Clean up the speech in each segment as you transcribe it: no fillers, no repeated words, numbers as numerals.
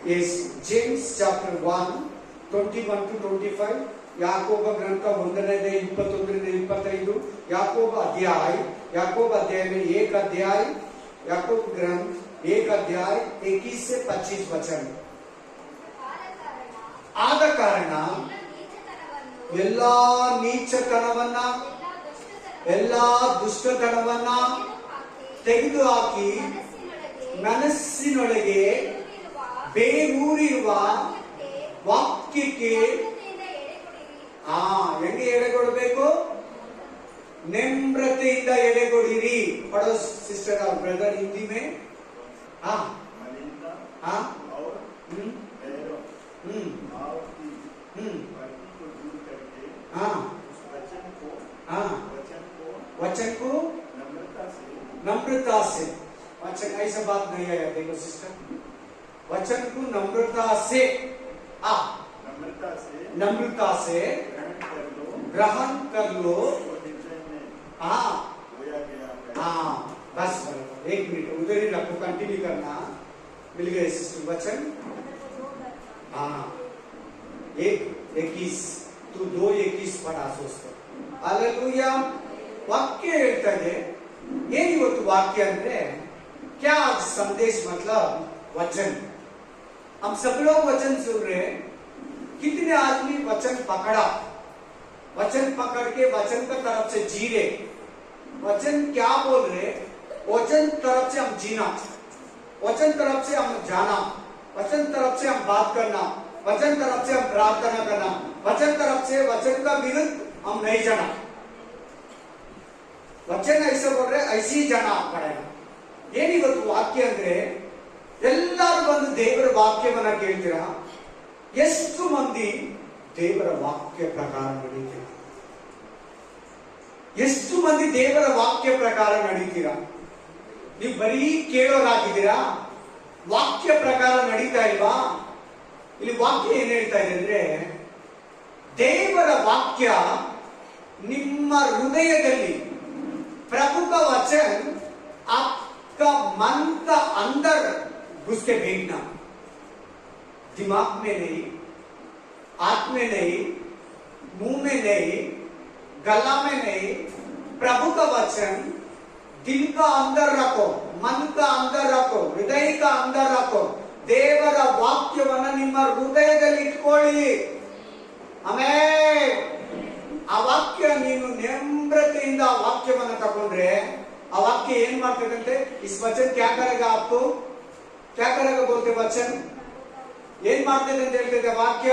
is James chapter 1, 21 to 25. ಯಾಕೋಬ ಗ್ರಂಥ 1ನೇ 21 25. याकूब अध्याय में एक अध्याय, याकूब ग्रंथ 1 अध्याय 21 से 25 वचन. ಆದ ಕಾರಣ ಎಲ್ಲಾ ನೀಚತನವನ್ನ, ಎಲ್ಲಾ ದುಷ್ಟತನವನ್ನ ತೆಗೆದುಹಾಕಿ ಮನಸ್ಸಿನೊಳಗೆ ಬೇರೂರಿರುವ ವಾಕ್ಯಕ್ಕೆ ಹೆಂಗೆ ಎಡೆಗೊಡಬೇಕು? ನಮ್ರತೆಯಿಂದ ಎಡೆಗೊಡಿರಿ. पढ़ो सिस्टर और ब्रदर हिंदी में. हाँ हाँ वचन को नम्रता से. वचन ऐसा बात नहीं है, देखो सिस्टर, वचन को नम्रता से नम्रता से ग्रहण कर लो. हाँ बस 1 मिनट उधर ही रखो, कंटिन्यू करना. मिल गए सिस्टर वचन. 1:21 तू 2:21 पढ़ा सोचते. हालेलुया. वाक्य ಹೇಳ್ತಾ ಇದೆ. ಏನು ಇವತ್ತು वाक्य ಅಂದ್ರೆ क्या आज संदेश मतलब वचन. हम सब लोग वचन सुन रहे हैं. कितने आदमी वचन पकड़ा, वचन पकड़ के वचन का तरफ से जी रहे. वचन क्या बोल रहे? वचन तरफ से हम जीना, वचन तरफ से हम जाना, वचन तरफ से हम बात करना, वचन तरफ से हम प्रार्थना करना, वचन तरफ से वचन का विरुद्ध हम नहीं जाना. वचन ऐसे बोल रहे, ऐसे ही जाना पड़ेगा. ಏನಿವತ್ತು ವಾಕ್ಯ ಅಂದ್ರೆ ಎಲ್ಲರೂ ಬಂದು ದೇವರ ವಾಕ್ಯವನ್ನ ಕೇಳ್ತೀರಾ? ಎಷ್ಟು ಮಂದಿ ದೇವರ ವಾಕ್ಯ ಪ್ರಕಾರ ನಡೀತೀರಾ? ಎಷ್ಟು ಮಂದಿ ದೇವರ ವಾಕ್ಯ ಪ್ರಕಾರ ನಡೀತೀರಾ? ನೀವು ಬರೀ ಕೇಳೋರಾಗಿದ್ದೀರಾ, ವಾಕ್ಯ ಪ್ರಕಾರ ನಡೀತಾ ಇಲ್ವಾ? ಇಲ್ಲಿ ವಾಕ್ಯ ಏನ್ ಹೇಳ್ತಾ ಇದೆ ಅಂದ್ರೆ, ದೇವರ ವಾಕ್ಯ ನಿಮ್ಮ ಹೃದಯದಲ್ಲಿ, प्रभु का वचन आपका मन का अंदर घुस के बैठना, दिमाग में नहीं, आंख में नहीं, मुंह में नहीं, गला में नहीं. प्रभु का वचन दिल का अंदर रखो, मन का अंदर रखो, हृदय का अंदर रखो. ದೇವರ ವಾಕ್ಯವನ್ನ ನಿಮ್ಮ ಹೃದಯದಲ್ಲಿ ಇಟ್ಕೊಳ್ಳಿ. ಆಮೇಲೆ ಆ ವಾಕ್ಯ ನೀನು ನಮ್ರತೆಯಿಂದ ಆ ವಾಕ್ಯವನ್ನ ತಗೊಂಡ್ರೆ ಆ ವಾಕ್ಯ ಏನ್ ಮಾಡ್ತದಂತೆ? इस वचन क्या करेगा आपको? क्या करेगा बोलते वचन? ಏನ್ ಮಾಡ್ತದೆ ಅಂತ ಹೇಳ್ತಿದೆ ವಾಕ್ಯ?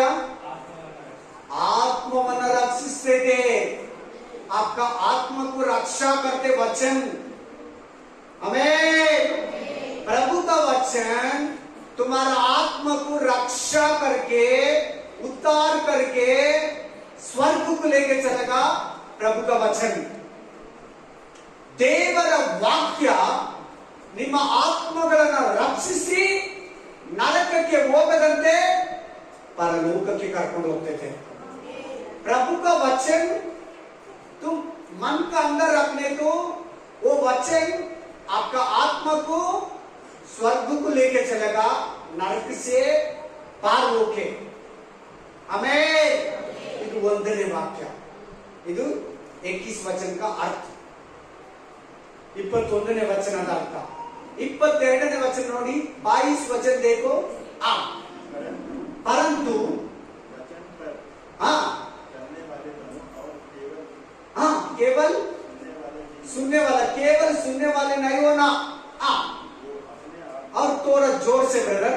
ಆತ್ಮವನ್ನ ರಕ್ಷಿಸ್ತಿದೆ. आपका आत्मा को रक्षा करते वचन. आमीन. प्रभु का वचन तुम्हारा आत्मा को रक्षा करके, उद्धार करके स्वर्ग को लेके चलेगा. प्रभु का वचन, ದೇವರ ವಾಕ್ಯ ನಿಮ್ಮ ಆತ್ಮಗಳನ್ನು ರಕ್ಷಿಸಿ ನರಕಕ್ಕೆ ಹೋಗದಂತೆ परलोकಕ್ಕೆ ಕರ್ಕೊಂಡು ಹೋಗ್ತೈತೆ. प्रभु का वचन तुम मन का अंदर रखने को, वो वचन आपका आत्मा को स्वर्ग को लेके चलेगा, नरक से पार होके. आमीन. ಇದು ಒಂದನೇ ವಾಕ್ಯ. ಇದು 21 वचन का अर्थ. 21ನೇ ವಚನದ ಅರ್ಥ. 22ನೇ वचन ನೋಡಿ. 22 वचन देखो. परंतु केवल सुनने वाला, केवल सुनने वाले नहीं होना. और थोड़ा जोर से ब्रदर.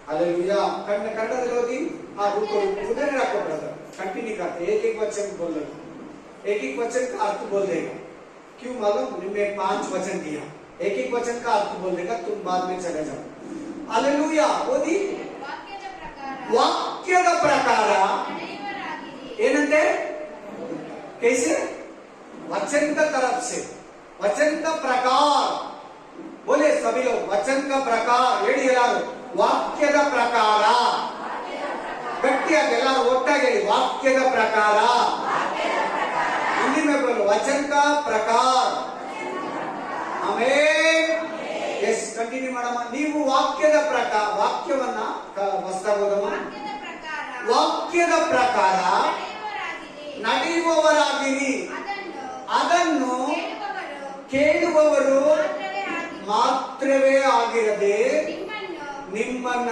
हालेलुया. कन्नड़ದಲ್ಲಿ ಓದಿ. रुको, उधर रखो ब्रदर, कंटिन्यू करते. एक वचन बोल देगा, एक वचन का अर्थ बोल देगा. क्यों मालूम? मैं 5 वचन दिया, एक वचन का अर्थ बोल देगा, तुम बाद में चले जाओ. हालेलुया. ಓದಿ. ವಾಕ್ಯದ ಪ್ರಕಾರ ಏನಂತೆ? कैसे? वचन का तरफ से, वचन का प्रकार. बोले सभी लोग, वचन का प्रकार ಹೇಳಿ ಎಲ್ಲರೂ. ವಾಕ್ಯದ ಪ್ರಕಾರ. ಗಟ್ಟಿಯಾಗಿ ಎಲ್ಲರೂ ಒಟ್ಟಾಗಿ ಹೇಳಿ, ವಾಕ್ಯದ ಪ್ರಕಾರ. हिंदी में बोलो, वचन का प्रकार. आमीन. ಎಸ್, ಕಂಟಿನ್ಯೂ ಮಾಡಮ್ಮ. ನೀವು ವಾಕ್ಯದ ಪ್ರಕಾರ, ವಾಕ್ಯವನ್ನ ಹೊಸದಾಗೋದಮ್ಮ, ವಾಕ್ಯದ ಪ್ರಕಾರ ನಡೆಯುವವರಾಗಿರಿ. ಅದನ್ನು ಕೇಳುವವರು ಮಾತ್ರವೇ ಆಗಿರದೆ ನಿಮ್ಮನ್ನ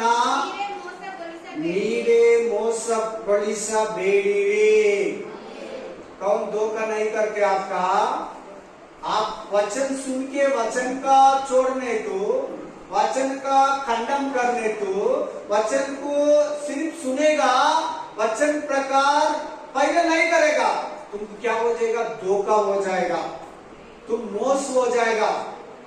ನೀವೇ ಮೋಸಗೊಳಿಸಬೇಡಿರಿ. कौन धोखा नहीं करते आपका? आप वचन सुन के वचन का छोड़ने तो, वचन का खंडन करने तो, वचन को सिर्फ सुनेगा, वचन प्रकार पहले नहीं करेगा, तुमको क्या हो जाएगा? धोखा हो जाएगा, तुम मोस हो जाएगा,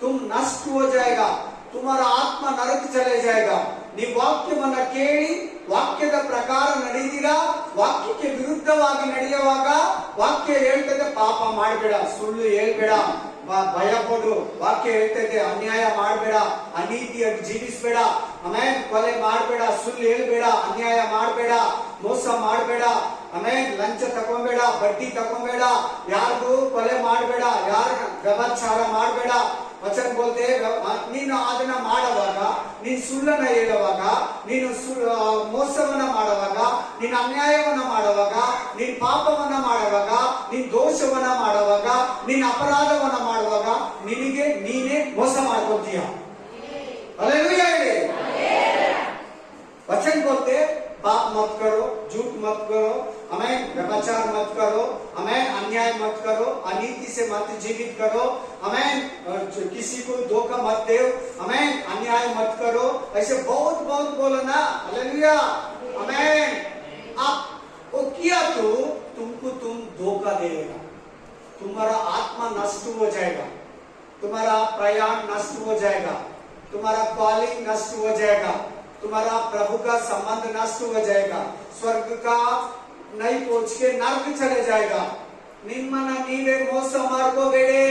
तुम नष्ट हो जाएगा, तुम्हारा आत्मा नरक चले जाएगा. ನೀವು ವಾಕ್ಯವನ್ನ ಕೇಳಿ ವಾಕ್ಯದ ಪ್ರಕಾರ ನಡೆದಿರಾ, ವಾಕ್ಯಕ್ಕೆ ವಿರುದ್ಧವಾಗಿ ನಡೆಯುವಾಗ ವಾಕ್ಯ ಹೇಳ್ತದೆ ಪಾಪ ಮಾಡಬೇಡ, ಸುಳ್ಳು ಹೇಳ್ಬೇಡ, ಭಯ ಪಡು, ವಾಕ್ಯ ಹೇಳ್ತದೆ ಅನ್ಯಾಯ ಮಾಡಬೇಡ, ಅನೀತಿಯಾಗಿ ಜೀವಿಸಬೇಡ, ಆಮೇಲೆ ಕೊಲೆ ಮಾಡಬೇಡ, ಸುಳ್ಳು ಹೇಳ್ಬೇಡ, ಅನ್ಯಾಯ ಮಾಡಬೇಡ, ಮೋಸ ಮಾಡಬೇಡ, ಆಮೇಲೆ ಲಂಚ ತಗೊಂಬೇಡ, ಬಡ್ಡಿ ತಗೊಂಬೇಡ, ಯಾರಿಗೂ ಕೊಲೆ ಮಾಡಬೇಡ, ಯಾರ ವ್ಯಭಚಾರ ಮಾಡಬೇಡ. ವಚನ ಬೋಲ್ತೆ ನೀನು ಅದನ್ನ ಮಾಡುವಾಗ, ನೀನು ಸುಳ್ಳನ್ನ ಹೇಳುವಾಗ, ನೀನು ಮೋಸವನ್ನ ಮಾಡುವಾಗ, ನೀನು ಅನ್ಯಾಯವನ್ನ ಮಾಡುವಾಗ, ನೀನು ಪಾಪವನ್ನ ಮಾಡುವಾಗ, ನೀನು ದೋಷವನ್ನ ಮಾಡುವಾಗ, ನೀನು ಅಪರಾಧವನ್ನ ಮಾಡುವಾಗ ನಿನಗೆ ನೀನೇ ಮೋಸ ಮಾಡ್ಕೊತೀಯ. हालेलुया ಹೇಳಿ. वचन बोलते पाप मत करो, झूठ मत करो, हमें व्यभिचार मत करो, हमें अन्याय मत करो, अनीति से मत जीवित करो, हमें किसी को धोखा मत दो, हमें अन्याय मत करो, ऐसे बहुत बहुत बोलो ना. हालेलुया, हमें आप वो किया तो तुमको तुम धोखा देगा, तुम्हारा आत्मा नष्ट हो जाएगा, तुम्हारा प्रयाण नष्ट हो जाएगा, तुम्हारा कॉलिंग नष्ट हो जाएगा, तुम्हारा प्रभु का संबंध नष्ट हो जाएगा, स्वर्ग का नहीं पहुंच के नर्क चले जाएगा. ನಿಮ್ಮನ್ನ ನೀವೇ ಮೋಸ ಮಾಡ್ಕೋಬೇಡಿ.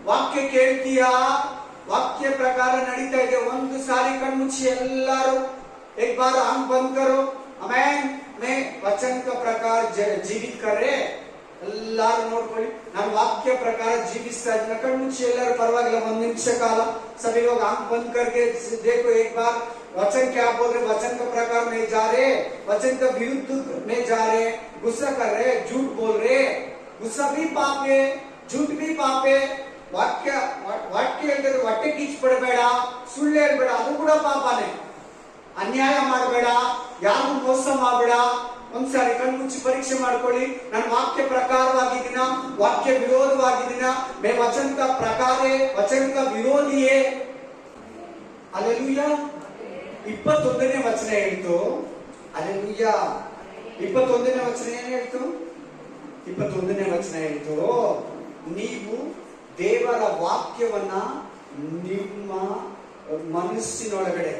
ವಾಕ್ಯ ಕೇಳ್ತೀಯಾ, ವಾಕ್ಯ ಪ್ರಕಾರ ನಡೀತಾ ಇದೆ, ಒಂದು ಸಾರಿ ಕಣ್ಮುಚ್ಚಿ ಎಲ್ಲರೂ एक बार आंख बंद करो, आमेन. मैं वचन का प्रकार जीवित कर रहे ಎಲ್ಲರೂ ನೋಡ್ಕೊಳ್ಳಿ, ನಾನು ವಾಕ್ಯ ಪ್ರಕಾರ ಜೀವಿಸ್ತಾ ಇದ್ದೀನಿ. ಕಣ್ಮುಚ್ಚಿ ಎಲ್ಲರೂ ಪರವಾಗಿಲ್ಲ, ಒಂದು ನಿಮಿಷ ಕಾಲ सभी लोग आंख बंद करके देखो एक बार. वचन क्या बोल रहे? वचन का प्रकार में जा रहे, वचन का विरुद्ध में जा रहे, गुस्सा कर रहे, झूठ बोल रहे. गुस्सा भी पाप है, झूठ भी पाप है. ವಾಕ್ಯ ಹೇಳಿದ್ರೆ ಹೊಟ್ಟೆ ಕಿಚ್ಚು ಪಡಬೇಡ, ಸುಳ್ಳು ಹೇಳ್ಬೇಡ, ಅದು ಕೂಡ ಪಾಪನೇ. ಅನ್ಯಾಯ ಮಾಡಬೇಡ, ಯಾರಿಗೂ ಮೋಸ ಮಾಡಬೇಡ. ಒಂದ್ಸಾರಿ ಕಣ್ಮುಚ್ಚಿ ಪರೀಕ್ಷೆ ಮಾಡ್ಕೊಳ್ಳಿ, ನಾನು ವಾಕ್ಯ ಪ್ರಕಾರವಾಗಿದ್ದೀನ, ವಾಕ್ಯ ವಿರೋಧವಾಗಿದ್ದೀನ, ಮೇ ವಚನ का प्रकार है, वचन का विरोधी है. हालेलुया. 21ನೇ ವಚನ ಹೇಳ್ತು. हालेलुया. 21ನೇ ವಚನ ಏನು ಹೇಳ್ತು? 21ನೇ ವಚನ ಹೇಳ್ತು, ನೀವು ದೇವರ ವಾಕ್ಯವನ್ನ ನಿಮ್ಮ ಮನಸ್ಸಿನೊಳಗಡೆ,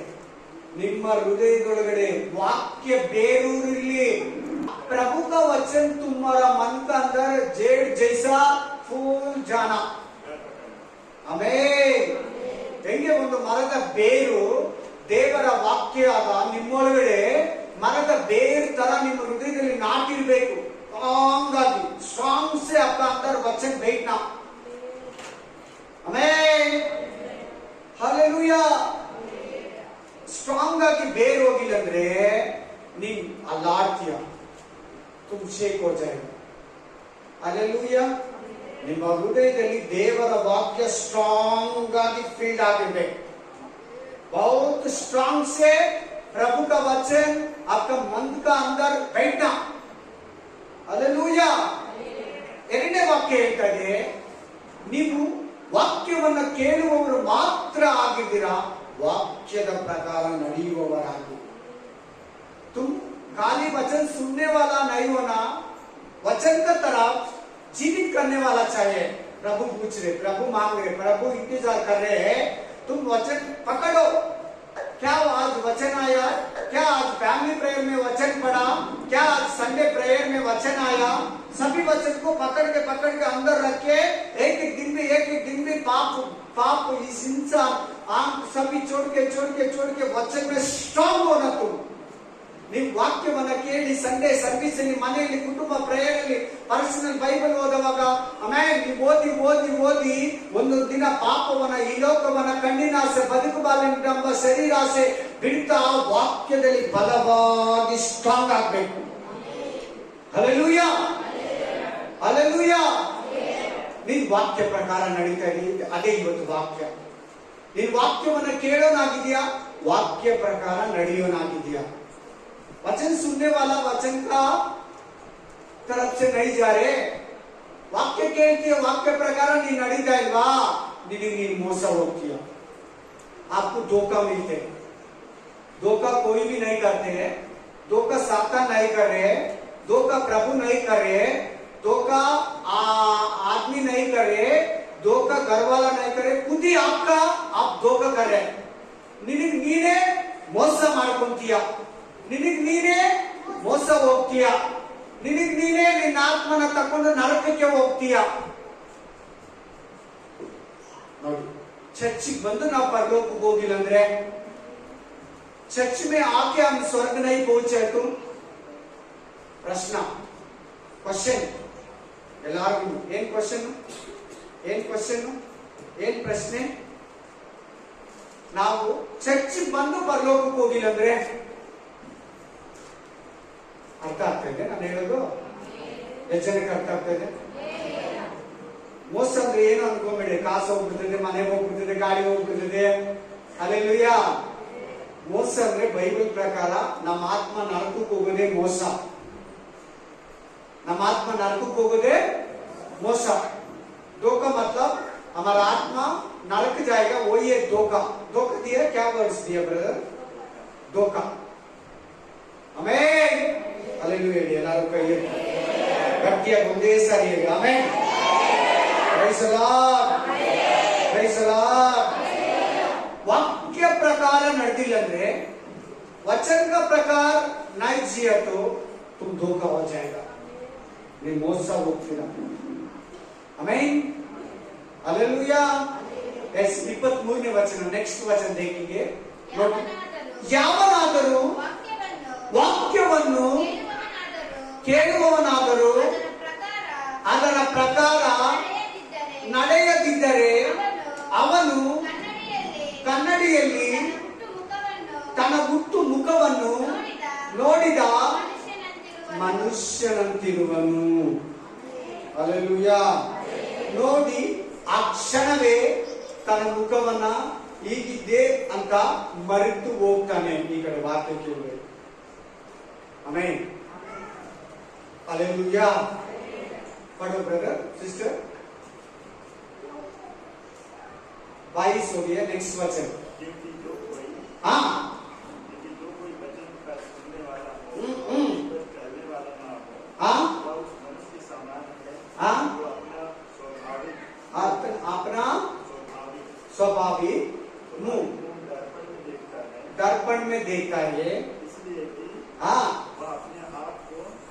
ನಿಮ್ಮ ಹೃದಯದೊಳಗಡೆ ವಾಕ್ಯ ಬೇರೂರಿರ್ಲಿ. प्रभु का वचन तुम्हारा मन का अंदर जेड जैसा फूल जाना. ಆಮೆನ್. ಹೆಂಗೆ ಒಂದು ಮರದ ಬೇರು ದೇವರ ವಾಕ್ಯ ಆಗ ನಿಮ್ಮೊಳಗಡೆ ಮರದ ಬೇರು ತರ ನಿಮ್ಮ ಹೃದಯದಲ್ಲಿ ನಾಟಿರ್ಬೇಕು. स्ट्रांग से आपका अंदर वचन बैठना. ಆಮೆನ್. हालेलुया. ಸ್ಟ್ರಾಂಗ್ ಆಗಿ ಬೇರು ಹೋಗಿಲ್ಲ ಅಂದ್ರೆ ನೀನ್ ಅಲ್ಲಾಡ್ತೀಯ, ತುಮ್ ಶೇಕ್ ಹೋ ಜಾಯೇಗಾ. हालेलुया. ನಿಮ್ಮ ಹೃದಯದಲ್ಲಿ ದೇವರ ವಾಕ್ಯ ಸ್ಟ್ರಾಂಗ್ ಆಗಿ ಫೀಲ್ ಆಗಿರ್ಬೇಕು. बहुत स्ट्रांग से प्रभु का वचन आपका मन का अंदर बैठना. हालेलुया. ಎರಡನೇ ವಾಕ್ಯ ಹೇಳ್ತಾ ಇದೆ, ನೀವು ವಾಕ್ಯವನ್ನ ಕೇಳುವವರು ಮಾತ್ರ ಆಗಿದ್ದೀರಾ, वाक्य का प्रकार ನಡೆಯುವವರಾಗಿ. तुम खाली वचन सुनने वाला नहीं होना, वचन का तरफ जीवित करने वाला चाहिए. प्रभु पूछ रहे, प्रभु मांग रहे, प्रभु इंतजार कर रहे हैं, तुम वचन पकड़ो. क्या आज वचन आया? क्या आज फैमिली प्रेयर में वचन पढ़ा? क्या आज संडे प्रेयर में वचन आया? सभी वचन को पकड़ के अंदर रख के एक एक दिन में पाप इस इंसान आंख सभी छोड़ के वचन में स्ट्रांग होना. तुम ನೀವು ವಾಕ್ಯವನ್ನ ಕೇಳಿ ಸಂಡೇ ಸರ್ವಿಸ್ ಅಲ್ಲಿ, ಮನೆಯಲ್ಲಿ, ಕುಟುಂಬ ಪ್ರೇಯರಲ್ಲಿ, ಪರ್ಸನಲ್ ಬೈಬಲ್ ಓದುವಾಗ ಆಮೇಲೆ ನೀವು ಓದಿ ಓದಿ ಓದಿ ಒಂದು ದಿನ ಪಾಪವನ್ನ, ಈ ಲೋಕವನ್ನ, ಕಣ್ಣಿನಾಸೆ, ಬದುಕುಬಾಲೆಂಬ ಶರೀರಾಸೆ ಬಿಡ್ತಾ ವಾಕ್ಯದಲ್ಲಿ ಬಲವಾಗಿ ಸ್ಟ್ರಾಂಗ್ ಆಗ್ಬೇಕು. Hallelujah, hallelujah. ನೀನ್ ವಾಕ್ಯ ಪ್ರಕಾರ ನಡೀತಾ ಇದೀಯ, ಅದೇ ಇವತ್ತು ವಾಕ್ಯ. ನೀನ್ ವಾಕ್ಯವನ್ನ ಕೇಳೋನಾಗಿದ್ಯಾ, वाक्य प्रकार ನಡೆಯೋನಾಗಿದ್ಯಾ. वचन सुनने वाला वचन का तरफ से नहीं जा रहे. वाक्य ಕೇಳ್ತೀಯ, वाक्य प्रकार ನೀನು ನಡೀತಾ ಇಲ್ವಾ, ನೀನು ಮೋಸ ಹೋಗ್ತೀಯ. आपको धोखा मिलते, धोखा कोई भी नहीं करते हैं. धोखा सातान नहीं कर रहे, धोखा प्रभु नहीं कर रहे, धोखा आदमी नहीं कर रहे, धोखा घर वाला नहीं कर रहे, खुद ही आपका आप धोखा कर रहे. ನಿನಗೆ ನೀನೇ ಮೋಸ ಮಾಡ್ಕೊಂತೀಯ, ನಿನಗೆ ನೀನೇ ಮೋಸ ಹೋಗ್ತೀಯ, ನಿನಗೆ ನೀನೇ ನಿನ್ನ ಆತ್ಮನ ತಕೊಂಡು ನರಕಕ್ಕೆ ಹೋಗ್ತೀಯ. ನೋಡಿ, ಚರ್ಚಿಗೆ ಬಂದು ನಾವು ಪರಲೋಕಕ್ಕೆ ಹೋಗಿಲ್ಲ ಅಂದ್ರೆ, चर्च में आके हम स्वर्ग नहीं पहुंचे तुम, प्रश्न क्वेश्चन ಎಲ್ಲಾರ್ಗೂ ಏನ್ ಕ್ವೆಶ್ಚನ್, ಏನ್ ಕ್ವೆಶ್ಚನ್, ಏನ್ ಪ್ರಶ್ನೆ? ನಾವು ಚರ್ಚ್ ಬಂದು ಪರಲೋಕಕ್ಕೆ ಹೋಗಿಲ್ಲ ಅಂದ್ರೆ, ಅರ್ಥ ಆಗ್ತಾ ಇದೆ ನಾನು ಹೇಳೋದು? ಎಷ್ಟು ಜನಕ್ಕೆ ಅರ್ಥ ಆಗ್ತಾ ಇದೆ? ಮೋಸ ಅಂದ್ರೆ ಏನು ಅನ್ಕೋಬೇಡಿ, ಕಾಸು ಹೋಗ್ಬಿಡ್ತದೆ, ಮನೆ ಹೋಗ್ಬಿಡ್ತದೆ, ಗಾಡಿ ಹೋಗ್ಬಿಡ್ತದೆ. ಹಲ್ಲೆಲೂಯಾ. ಮೋಸ ಅಂದ್ರೆ ಬೈಬಲ್ ಪ್ರಕಾರ ನಮ್ಮ ಆತ್ಮ ನರಕಕ್ಕೆ ಹೋಗೋದೇ ಮೋಸ. ನಮ್ಮ ಆತ್ಮ नरक होगोदे मोसा. धोखा मतलब हमारा आत्मा नरक जाएगा, वही है धोखा. धोखा दिया, क्या वर्ड्स दिया ब्रदर? धोखा. Amen, hallelujah. ಎಲ್ಲರೂ ಕೈಯ ಗಟ್ಟಿಯಾಗಿ ಒಂದೇ ಸಾರಿ ಹೇಳಿ amen. Praise the Lord, praise the Lord. वाक्य प्रकार ನಡೆದಿಲ್ಲ ಅಂದ್ರೆ, वचन का प्रकार नहीं जिया तो तुम धोखा हो जाएगा, नहीं मोसा होಗ್ತೀರಾ. आमेन, हालेलुया. यस, 23ನೇ ವಚನ, ನೆಕ್ಸ್ಟ್ ವಚನ देखिए. ಯಾವನಾದರೂ ವಾಕ್ಯವನ್ನು ಕೇಳುವವನಾದರೂ ಅದರ ಪ್ರಕಾರ ನಡೆಯದಿದ್ದರೆ ಅವನು ಕನ್ನಡಿಯಲ್ಲಿ ತನ್ನ ಹುಟ್ಟು ಮುಖವನ್ನು ನೋಡಿದ ಮನುಷ್ಯನಂತಿರುವನು. ಹಲ್ಲೆಲೂಯಾ. ನೋಡಿ ಆ ಕ್ಷಣವೇ ತನ್ನ ಮುಖವನ್ನ ಹೀಗಿದ್ದೆ ಅಂತ ಮರೆತು ಹೋಗ್ತಾನೆ. ಈ ಕಡೆ ವಾಕ್ಯ ಕೇಳಬೇಕು. Amen, hallelujah. पढ़ो ब्रदर सिस्टर. 22 हो गया, नेक्स्ट वचन. हाँ, अपना स्वाभाविक मुंह दर्पण में देखता है, हाँ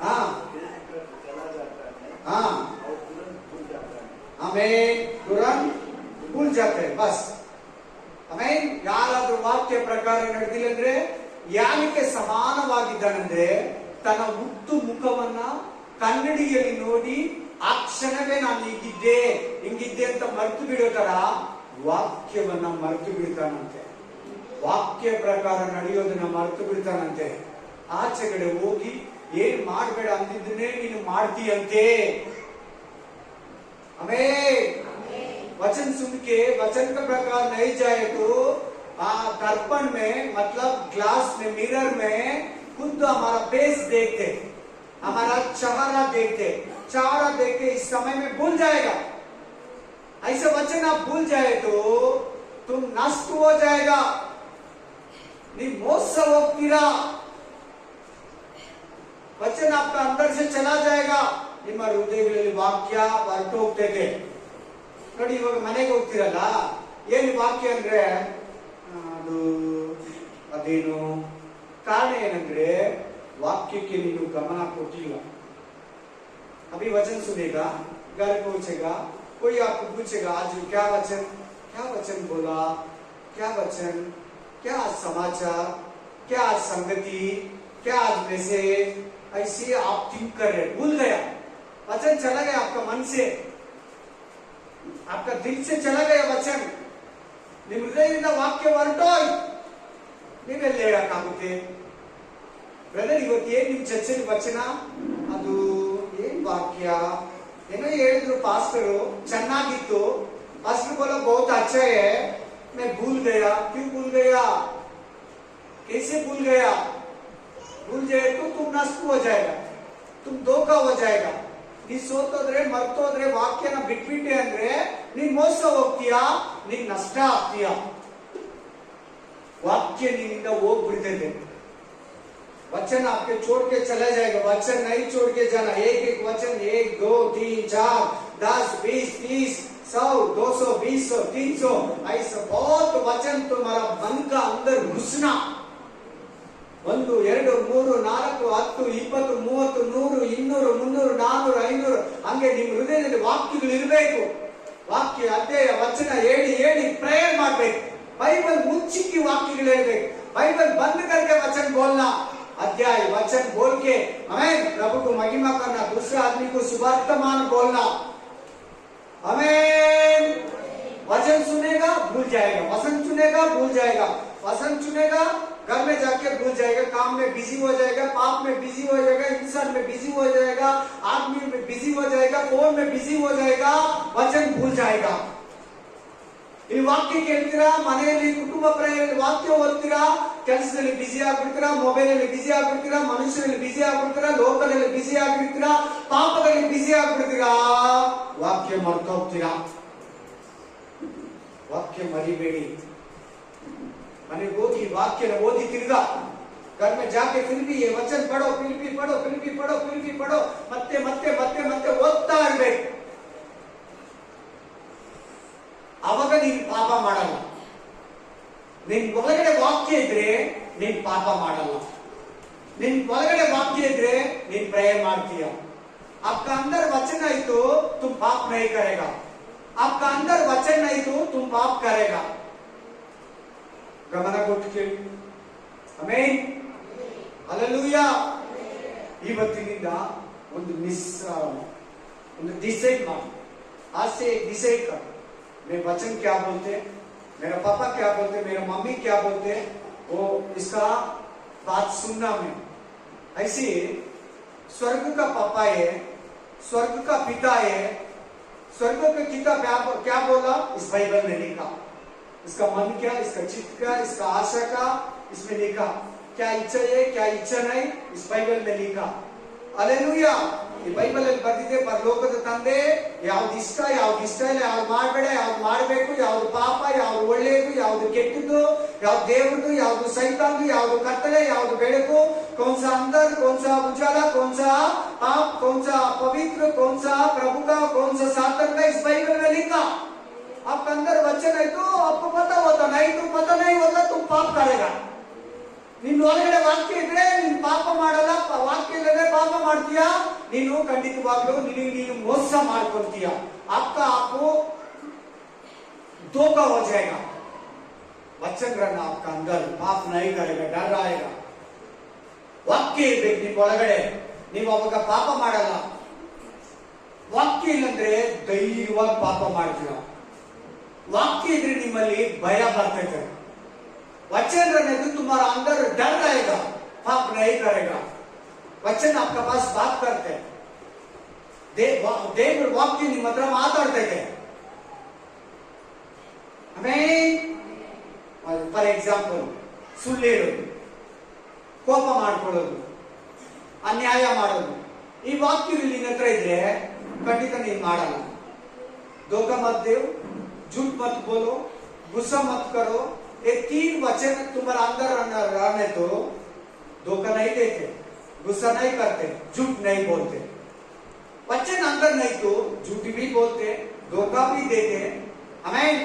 हाँ हाँ, हमें तुरंत भूल जाते हैं बस. हमें ಯಾರಾದ್ರೂ ವಾಕ್ಯ ಪ್ರಕಾರ ನಡೆದಿಲ್ಲ ಅಂದ್ರೆ, ಯಾನಿಗೆ ಸಮಾನವಾಗಿದ್ದಾನಂದ್ರೆ ತನ್ನ ಹುಟ್ಟು ಮುಖವನ್ನ ಕನ್ನಡಿಯಲ್ಲಿ ನೋಡಿ ಆ ಕ್ಷಣವೇ ನಾನು ಹೀಗಿದ್ದೆ ಹಿಂಗಿದ್ದೆ ಅಂತ ಮರೆತು ಬಿಡೋ ತರ ವಾಕ್ಯವನ್ನ ಮರೆತು ಬಿಡ್ತಾನಂತೆ. ವಾಕ್ಯ ಪ್ರಕಾರ ನಡೆಯೋದನ್ನ ಮರೆತು ಬಿಡ್ತಾನಂತೆ. ಆಚೆ ಕಡೆ ಹೋಗಿ ಏನ್ ಮಾಡಬೇಡ ಅಂದಿದ್ದನ್ನೇ ನೀನು ಮಾಡ್ತೀಯಂತೆ. ಆಮೆನ್. वचन सुन के वचन का प्रकार नहीं जाए तो दर्पण में मतलब ग्लास में, मिरर में खुद हमारा फेस देखते, हमारा चेहरा देखते, चेहरा देख के इस समय में भूल जाएगा. ऐसे वचन आप भूल जाए तो तुम नष्ट हो जाएगा, नहीं मोस होग्तीरा. वचन आपका अंदर से चला जाएगा. ನಿಮ್ಮ ಹೃದಯಗಳಲ್ಲಿ ವಾಕ್ಯ ಹೊರಟು ಹೋಗ್ತೈತೆ. ನೋಡಿ, ಇವಾಗ ಮನೆಗೆ ಹೋಗ್ತಿರಲ್ಲ, ಏನು ವಾಕ್ಯ ಅಂದ್ರೆ ಅದು ಅದೇನು ಕಾರಣ ಏನಂದ್ರೆ ವಾಕ್ಯಕ್ಕೆ ನೀನು ಗಮನ ಕೊಟ್ಟಿಲ್ಲ. अभी वचन सुनेगा, घर पहुंचेगा, कोई आपको पूछेगा आज क्या वचन बोला, क्या वचन, क्या समाचार, क्या संगति, क्या आज में से ऐसे आप थिंक कर रहे, भूल गया, वचन चला गया आपका मन से, आपका दिल से चला गया वचन, ನಿಮ್ಮ ಹೃದಯದಿಂದ ವಾಕ್ಯ ಹೊರಟೋಯ್, ನೀವೆಲ್ಲ ಹೇಳಕ್ಕಾಗುತ್ತೆ? ಬ್ರದರ್, ಇವತ್ತು ಏನ್ ನಿಮ್ ಚರ್ಚೆಲಿ ವಚನ, ಅದು ಏನ್ ವಾಕ್ಯ, ಏನೋ ಹೇಳಿದ್ರು ಪಾಸ್ಟರು, ಚೆನ್ನಾಗಿತ್ತು, पास्टर बोला बहुत अच्छा है, मैं भूल गया। क्यों भूल गया? कैसे भूल गया? भूल जाए तो तुम नष्ट हो जाएगा, तुम धोखा हो जाएगा। ನೀ ಸೋತೋದ್ರೆ ಮರ್ತೋದ್ರೆ ವಾಕ್ಯನ ಬಿಟ್ಬಿಟ್ಟೆ ಅಂದ್ರೆ ನೀನ್ ಮೋಸ ಹೋಗ್ತೀಯಾ, ನೀನ್ ನಷ್ಟ ಆಗ್ತೀಯ, वाक्य निन्निंद ಹೋಗ್ಬಿಡ್ತದೆ। वचन आपके छोड़ के चला जाएगा, वचन नहीं छोड़ के जाना। एक एक वचन 1 2 3 4 10 20 30 100 200 200 300 ऐसा बहुत वचन तुम्हारा मन का अंदर घुसना। 1 2 3 4 10 20 30 100 200 300 400 500 ಹಂಗೆ ನಿಮ್ಮ ಹೃದಯದಲ್ಲಿ ವಾಕ್ಯಗಳು ಇರಬೇಕು। ವಾಕ್ಯ ಅಧ್ಯಾಯ ವಚನ ಹೇಳಿ ಹೇಳಿ ಪ್ರೇಯರ್ ಮಾಡಬೇಕು। बाइबल मुच्ची की वाक्य लेके, बाइबल बंद करके वचन बोलना, अध्याय वचन बोल के हमें प्रभु को महिमा करना, दूसरे आदमी को सुवर्तमान बोलना। हमें वचन सुनेगा भूल जाएगा, वचन सुनेगा भूल जाएगा, वचन सुनेगा घर में जाके भूल जाएगा, काम में बिजी हो जाएगा, पाप में बिजी हो जाएगा, इंसान में बिजी हो जाएगा, आदमी में बिजी हो जाएगा, फोन में बिजी हो जाएगा, वचन भूल जाएगा। ಈ ವಾಕ್ಯ ಕೇಳ್ತೀರಾ, ಮನೆಯಲ್ಲಿ ಕುಟುಂಬ ಪ್ರೇಯರಲ್ಲಿ ವಾಕ್ಯ ಓದ್ತೀರಾ, ಕೆಲಸದಲ್ಲಿ ಬಿಸಿ ಆಗ್ಬಿಡ್ತೀರಾ, ಮೊಬೈಲ್ ಅಲ್ಲಿ ಬಿಸಿ ಆಗ್ಬಿಡ್ತೀರಾ, ಮನುಷ್ಯರಲ್ಲಿ ಬಿಸಿ ಆಗ್ಬಿಡ್ತೀರಾ, ಲೋಕದಲ್ಲಿ ಬಿಸಿ ಆಗ್ಬಿಡ್ತೀರಾ, ಪಾಪದಲ್ಲಿ ಬಿಸಿ ಆಗ್ಬಿಡ್ತೀರಾ, ವಾಕ್ಯ ಮರ್ತೋಗ್ತೀರಾ। ವಾಕ್ಯ ಮರಿಬೇಡಿ। ಮನೆಗೆ ಹೋಗಿ ವಾಕ್ಯನ ಓದಿ ತಿರ್ಗಾ घर में जाके फिर भी ये वचन पढ़ो, फिर भी पढ़ो, फिर भी पढ़ो, फिर भी पढ़ो, ಮತ್ತೆ ಮತ್ತೆ ಮತ್ತೆ ಮತ್ತೆ ಓದ್ತಾ ಇರ್ಬೇಕು। ಅವಾಗ ನೀನ್ ಪಾಪ ಮಾಡಲ್ಲ। ನಿನ್ ಒಳಗಡೆ ವಾಕ್ಯ ಇದ್ರೆ ನೀನ್ ಪಾಪ ಮಾಡಲ್ಲ। ನಿನ್ ಒಳಗಡೆ ವಾಕ್ಯ ಇದ್ರೆ ನೀನ್ ಪ್ರೇಯರ್ ಮಾಡ್ತೀಯ। आपका अंदर वचन है तो तुम पाप नहीं करेगा, आपका अंदर वचन नहीं तो तुम पाप करेगा। ಗಮನ ಕೊಟ್ಟು ಕೇಳಿ। Amen, hallelujah. ಇವತ್ತಿನಿಂದ ಒಂದು ನಿಸ್ಸಾರ ಒಂದು ಡಿಸೈಡ್ ಮಾಡಿ, आज से डिसाइड कर, मेरे वचन क्या बोलते, मेरा पापा क्या बोलते, मेरा मम्मी क्या बोलते, वो इसका बात सुनना। मैं ऐसे स्वर्ग का पापा है, स्वर्ग का पिता है, स्वर्ग का पिता क्या बोला इस बाइबल में लिखा, इसका मन क्या, इसका चित्त क्या, इसका आशा का इसमें लिखा, क्या इच्छा है क्या इच्छा नहीं इस बाइबल में लिखा। हालेलूया। ಈ ಬೈಬಲ್ ಅಲ್ಲಿ ಬರ್ದಿದೆ, ಪರಲೋಕದ ತಂದೆ ಯಾವ್ದು ಇಷ್ಟ ಯಾವ್ದು ಇಷ್ಟ ಇಲ್ಲ, ಯಾವ್ದು ಮಾಡಬೇಡ ಯಾವ್ದು ಮಾಡಬೇಕು, ಯಾವ್ದು ಪಾಪ ಯಾವ್ದು ಒಳ್ಳೆಯದು ಯಾವ್ದು ಕೆಟ್ಟದ್ದು, ಯಾವ್ದು ದೇವ್ರದು ಯಾವ್ದು ಸೈತಾನ್ದು, ಯಾವ್ದು ಕತ್ತಲೆ ಯಾವ್ದು ಬೆಳಕು, कौन सा अंदर कौन सा उजाला, कौन सा पाप कौन सा पवित्र, कौन सा प्रभु का कौन सा सातन का इस बाइबल में लिखा। आपका अंदर वचन है तो आपको पता होता, नहीं तो पता नहीं होता, तुम पाप करेगा। ನಿನ್ನ ಒಳಗಡೆ ವಾಕ್ಯ ಇದ್ರೆ ನೀನು ಪಾಪ ಮಾಡಲ್ಲ, ವಾಕ್ಯ ಇಲ್ಲದೆ ಪಾಪ ಮಾಡ್ತೀಯಾ, ನೀನು ಖಂಡಿತವಾಗ್ಲೂ ನೀನು ಮೋಸ ಮಾಡ್ಕೊಂತೀಯ। आपका आपको धोखा हो जाएगा। वचन रहना आपका अंदर, पाप नहीं करेगा, डर आएगा। ವಾಕ್ಯ ಇರ್ಬೇಕು ನಿಮ್ಮ ಒಳಗಡೆ, ನೀವು ಅವಾಗ ಪಾಪ ಮಾಡಲ್ಲ। ವಾಕ್ಯ ಇಲ್ಲಂದ್ರೆ ಧೈರ್ಯವಾಗಿ ಪಾಪ ಮಾಡ್ತೀರ। ವಾಕ್ಯ ಇದ್ರೆ ನಿಮ್ಮಲ್ಲಿ ಭಯ ಬರ್ತೈತೆ। वचन रहने तो तुम्हारा अंदर डर रहेगा, पाप नहीं करेगा। वचन आपका पास बात करते, ದೇವ್ರ ವಾಕ್ಯ ನಿಮ್ಮ ಹತ್ರ ಮಾತಾಡ್ತೈತೆ। ಫಾರ್ ಎಕ್ಸಾಂಪಲ್, ಸುಳ್ಳು ಹೇಳೋದು, ಕೋಪ ಮಾಡ್ಕೊಳ್ಳೋದು, ಅನ್ಯಾಯ ಮಾಡೋದು, ಈ ವಾಕ್ಯಗಳು ನಿನ್ನ ಹತ್ರ ಇದ್ರೆ ಖಂಡಿತ ನೀನ್ ಮಾಡಲ್ಲ। धोखा मत दो, झूठ मत बोलो, गुस्सा मत करो। ये 3 वचन तुम्हारा अंदर रहने तो धोखा नहीं देते, गुस्सा नहीं करते, झूठ नहीं बोलते। वचन अंदर नहीं तो झूठ भी बोलते, धोखा भी देते, आमीन,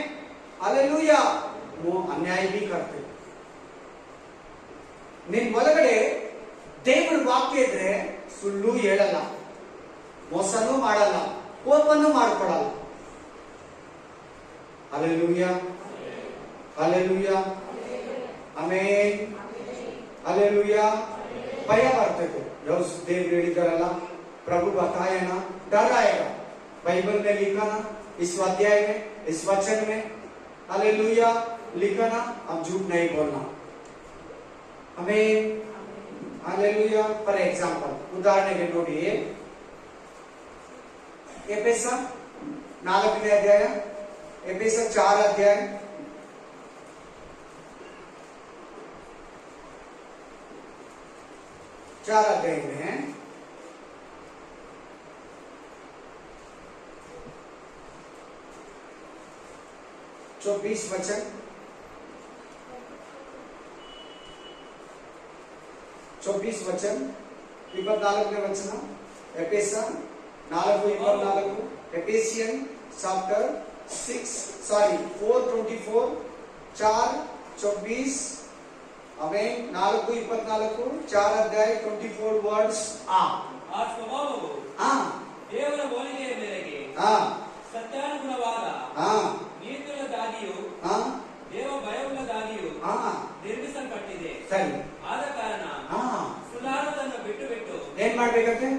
हालेलुया, वो अन्याय भी करते। ನಿನ್ನ ಒಳಗಡೆ ದೇವರ ವಾಕ್ಯ ಇದ್ರೆ ಸುಳ್ಳು ಹೇಳಲ್ಲ, ಮೋಸನೂ ಮಾಡಲ್ಲ, ಕೋಪನೂ ಮಾಡ್ಕೊಳಲ್ಲ। हालेलुया, हालेलुया, आमीन, हालेलुया। ಭಯ ಬರ್ತದೆ. ದೇವ್ರು ಹೇಳಿದಾರಲ್ಲ, प्रभु बताया ना, डर आएगा. बाइबल में लिखा ना, इस अध्याय में, इस वचन में, हालेलुया लिखा ना, अब झूठ नहीं बोलना. हमें हालेलुया. फॉर एग्जांपल उदाहरणಕ್ಕೆ ನೋಡಿ, ಎಫೆಸ 4ನೇ ಅಧ್ಯಾಯ, ಎಫೆಸ 4 ಅಧ್ಯಾಯ 4 अध्याय में 24 वचन, 24 वचन 24ನೇ ವಚನ, ಎಫೆಸ 4:24, ಎಫೆಸಿಯನ್ ಚಾಪ್ಟರ್ 4:24, 4:24, हमें 4:24, 4 अध्याय 24 वर्ड्स. ಆ ಸ್ವಭಾವವು ದೇವರ ಹೋಲಿಕೆಯ ಮೇರೆಗೆ ಸತ್ಯಾನುಗುಣವಾದ ನೀತಿಯುಳ್ಳದಾಗಿಯೂ ದೇವ ಭಯವುಳ್ಳದಾಗಿಯೂ ನಿರ್ಮಿಸಲ್ಪಟ್ಟಿದೆ. ಸರಿ. ಆದ ಕಾರಣ ಸುಳ್ಳಾಡುವುದನ್ನು ಬಿಟ್ಟು ಬಿಟ್ಟು ಏನ್ ಮಾಡ್ಬೇಕಂತೆ?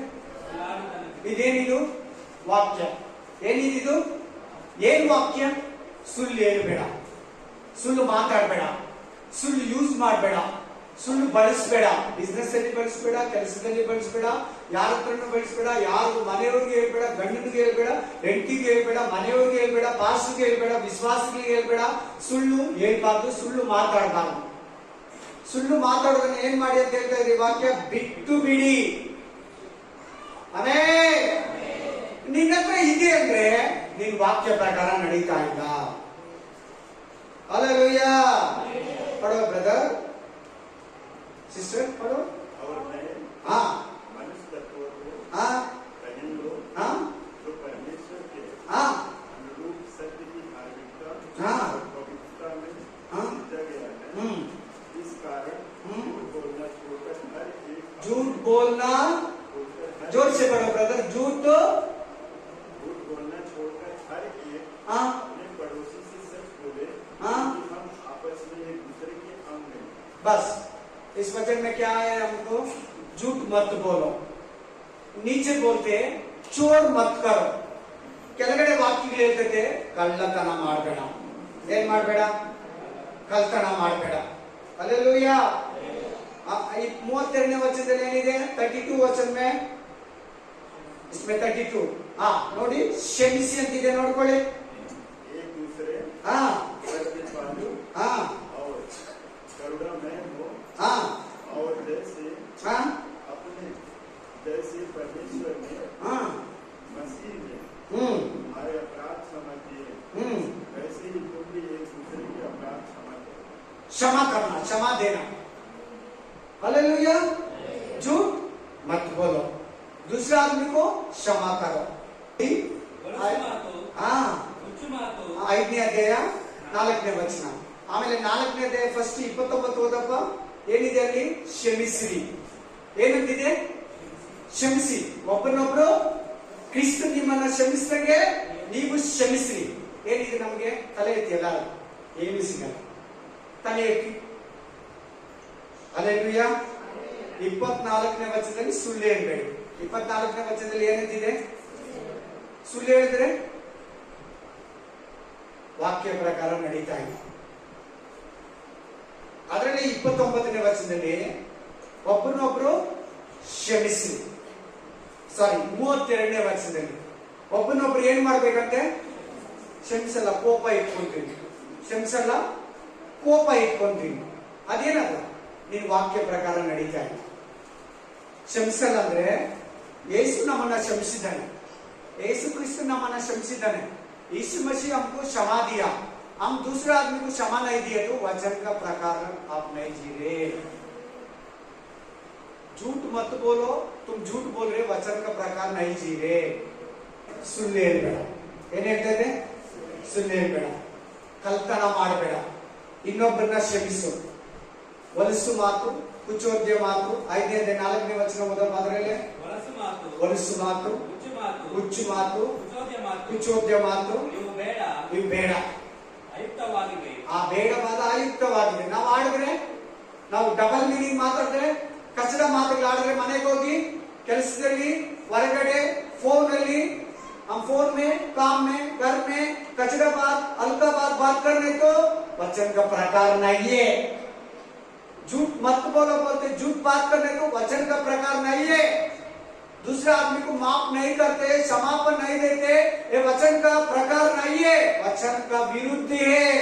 ಇದೇನಿದು ವಾಕ್ಯ? ಏನಿದು? ಏನ್ ವಾಕ್ಯ? ಸುಳ್ಳು ಹೇಳ್ಬೇಡ, ಸುಳ್ಳು ಮಾತಾಡಬೇಡ, ಸುಳ್ಳು ಯೂಸ್ ಮಾಡಬೇಡ, ಸುಳ್ಳು ಬಳಸಬೇಡ. ಬಿಸ್ನೆಸ್ ಅಲ್ಲಿ ಬಳಸಬೇಡ, ಕೆಲಸದಲ್ಲಿ ಬಳಸಬೇಡ, ಯಾರ ಹತ್ರನೂ ಬಳಸಬೇಡ, ಯಾರು ಮನೆಯವ್ರಿಗೆ ಹೇಳ್ಬೇಡ, ಗಂಡನಿಗೆ ಹೇಳ್ಬೇಡ, ಹೆಂಡತಿಗೆ ಹೇಳ್ಬೇಡ, ಮನೆಯವ್ರಿಗೆ ಹೇಳ್ಬೇಡ, ಪಾಸ್ಟ್ರಿಗೆ ಹೇಳ್ಬೇಡ, ವಿಶ್ವಾಸಿಗಳಿಗೆ ಹೇಳ್ಬೇಡ. ಸುಳ್ಳು ಹೇಳ್ಬಾರ್ದು, ಸುಳ್ಳು ಮಾತಾಡಬಾರ್ದು. ಸುಳ್ಳು ಮಾತಾಡೋದನ್ನ ಏನ್ ಮಾಡಿ ಅಂತ ಹೇಳ್ತಾ ಇದ್ರಿ? ವಾಕ್ಯ ಬಿಟ್ಟು ಬಿಡಿ. ಅದೇ ನಿನ್ನ ಹತ್ರ ಇದೆ ಅಂದ್ರೆ ನೀನ್ ವಾಕ್ಯ ಪ್ರಕಾರ ನಡೀತಾ ಇಲ್ಲ. हालेलुया. पढ़ो ब्रदर, सिस्टर पढ़ो. हाँ मनुष्य तत्वों को हाँ पहन लो, हाँ जो परमेश्वर के हाँ अनुरूप सत्य की धार्मिकता हाँ और पवित्रता में हाँ जीता गया है. इस कारण झूठ बोलना छोड़कर हर एक झूठ बोलना, जोर से पढ़ो ब्रदर. झूठ बोलना छोड़कर हर एक हाँ अपने पड़ोसी से सच बोले हाँ. कि हम आपस में एक दूसरे के अंग हैं. बस इस वचन में क्या है? हमको झूठ मत बोलो. नीचे बोलते चोर मत करो. ಕೆಳಗಡೆ ವಾಕ್ಯಗಳು ಹೇಳ್ತೈತೆ ಕಳ್ಳತನ ಮಾಡಬೇಡ. ಏನ್ ಮಾಡಬೇಡ? ಕಳ್ಳತನ ಮಾಡಬೇಡ. हालेलुया. 32ನೇ ವಚನದಲ್ಲಿ ಏನಿದೆ? 32 ವಚನ में इसमें 32 हाँ ನೋಡಿ, ಕ್ಷಮಿಸಿ ಅಂತಿದೆ ನೋಡ್ಕೊಳ್ಳಿ. एक दूसरे हाँ पालू हाँ और करुणामय हो हाँ और जैसे हाँ अपने जैसे परमेश्वर ने हाँ मसीह में हमारे अपराध क्षमा किए, वैसे ही तुम भी एक दूसरे के अपराध क्षमा करो. क्षमा करना, क्षमा देना. हालेलुया. झूठ मत बोलो, दूसरे आदमी को क्षमा करो. हाँ 5ನೇ ಅಧ್ಯಾಯ 4ನೇ ವಚನ. ಆಮೇಲೆ 4ನೇ ಅಧ್ಯಾಯ ಫಸ್ಟ್ 29 ಓದಪ್ಪ. ಏನಿದೆ ಅಲ್ಲಿ? ಕ್ಷಮಿಸಿರಿ. ಏನಂತಿದೆ? ಕ್ಷಮಿಸಿ. ಒಬ್ಬನೊಬ್ರು ಕ್ರಿಸ್ತ ನಿಮ್ಮನ್ನ ಕ್ಷಮಿಸಿದಂಗೆ ನೀವು ಕ್ಷಮಿಸಿರಿ. ಏನಿದೆ? ನಮಗೆ ತಲೆ ಎತ್ತಿ ಎಲ್ಲ ಏನು ಸಿಗಲ್ಲ. ತಲೆ ಎತ್ತಿ. हालेलुया. 24ನೇ ವಚನದಲ್ಲಿ ಸುಳ್ಳು ಹೇಳ್ಬೇಡಿ. 24ನೇ ವಚನದಲ್ಲಿ ಏನಂತಿದೆ? ಸುಳ್ಳು ಹೇಳಿದ್ರೆ ವಾಕ್ಯ ಪ್ರಕಾರ ನಡೀತಾ ಇಲ್ಲ. ಅದರಲ್ಲಿ 29ನೇ ವಚನದಲ್ಲಿ ಒಬ್ಬನೊಬ್ರು ಕ್ಷಮಿಸಿ. 32ನೇ ವಚನದಲ್ಲಿ ಒಬ್ಬನೊಬ್ರು ಏನ್ ಮಾಡ್ಬೇಕಂತೆ? ಕ್ಷಮಿಸಲ್ಲ, ಕೋಪ ಇಟ್ಕೊಂತೀನಿ. ಕ್ಷಮಿಸಲ್ಲ, ಕೋಪ ಇಟ್ಕೊಂತೀನಿ. ಅದೇನಲ್ಲ, ನೀನ್ ವಾಕ್ಯ ಪ್ರಕಾರ ನಡೀತಾ ಇಲ್ಲ. ಕ್ಷಮಿಸಲ್ಲ ಅಂದ್ರೆ ಯೇಸು ನಮ್ಮನ್ನ ಕ್ಷಮಿಸಿದ್ದಾನೆ. यीशु क्रिस्त नमन क्षमिಸಿದ್ದಾನೆ. यीशु मसीह हमको क्षमा दिया, हम दूसरे आदमी को क्षमा नहीं दिए तो वचन का प्रकार आप नहीं जी रहे. झूठ मत बोलो, तुम झूठ बोल रहे, वचन का प्रकार नहीं जी रहे. ಸುಳ್ಳು ಹೇಳ್ಬೇಡ. ಏನ್ ಹೇಳ್ತದೆ? ಸುಳ್ಳು ಹೇಳ್ಬೇಡ, ಕಳ್ತನ ಮಾಡಬೇಡ, ಇನ್ನೊಬ್ಬರನ್ನ ಕ್ಷಮಿಸು, ಹೊಲಸು ಮಾತು, ಕುಚೋದ್ಯ ಮಾತು. 5ನೇ 4ನೇ ವಚನ ಓದಪ್ಪ. ಅದರಲ್ಲಿ ಹೊಲಸು ಮಾತು, ಹುಚ್ಚು ಮಾತು, ಕುಚೋದ್ಯ ಮಾತು ಇವು ಬೇಡ. ಆ ಬೇಡವಾದ ಆಯುಕ್ತವಾಗಿದೆ. ನಾವು ಆಡಿದ್ರೆ, ನಾವು ಡಬಲ್ ಮೀನಿಂಗ್ ಮಾತಾಡಿದ್ರೆ ಕಚಡ ಮಾತುಗಳಾಡಿದ್ರೆ ಮನೆಗೆ ಹೋಗಿ, ಕೆಲಸದಲ್ಲಿ, ಹೊರಗಡೆ, ಫೋನ್ ಅಲ್ಲಿ, हम फोन में, काम में, घर में कचरा बात, हल्का बात करने को वचन का प्रकार नहीं है। झूठ मत बोलो बोलते, झूठ बात करने को वचन का प्रकार नहीं है। दूसरे आदमी को माफ नहीं करते, क्षमापन नहीं देते, ये वचन का प्रकार नहीं है, वचन का विरुद्ध है।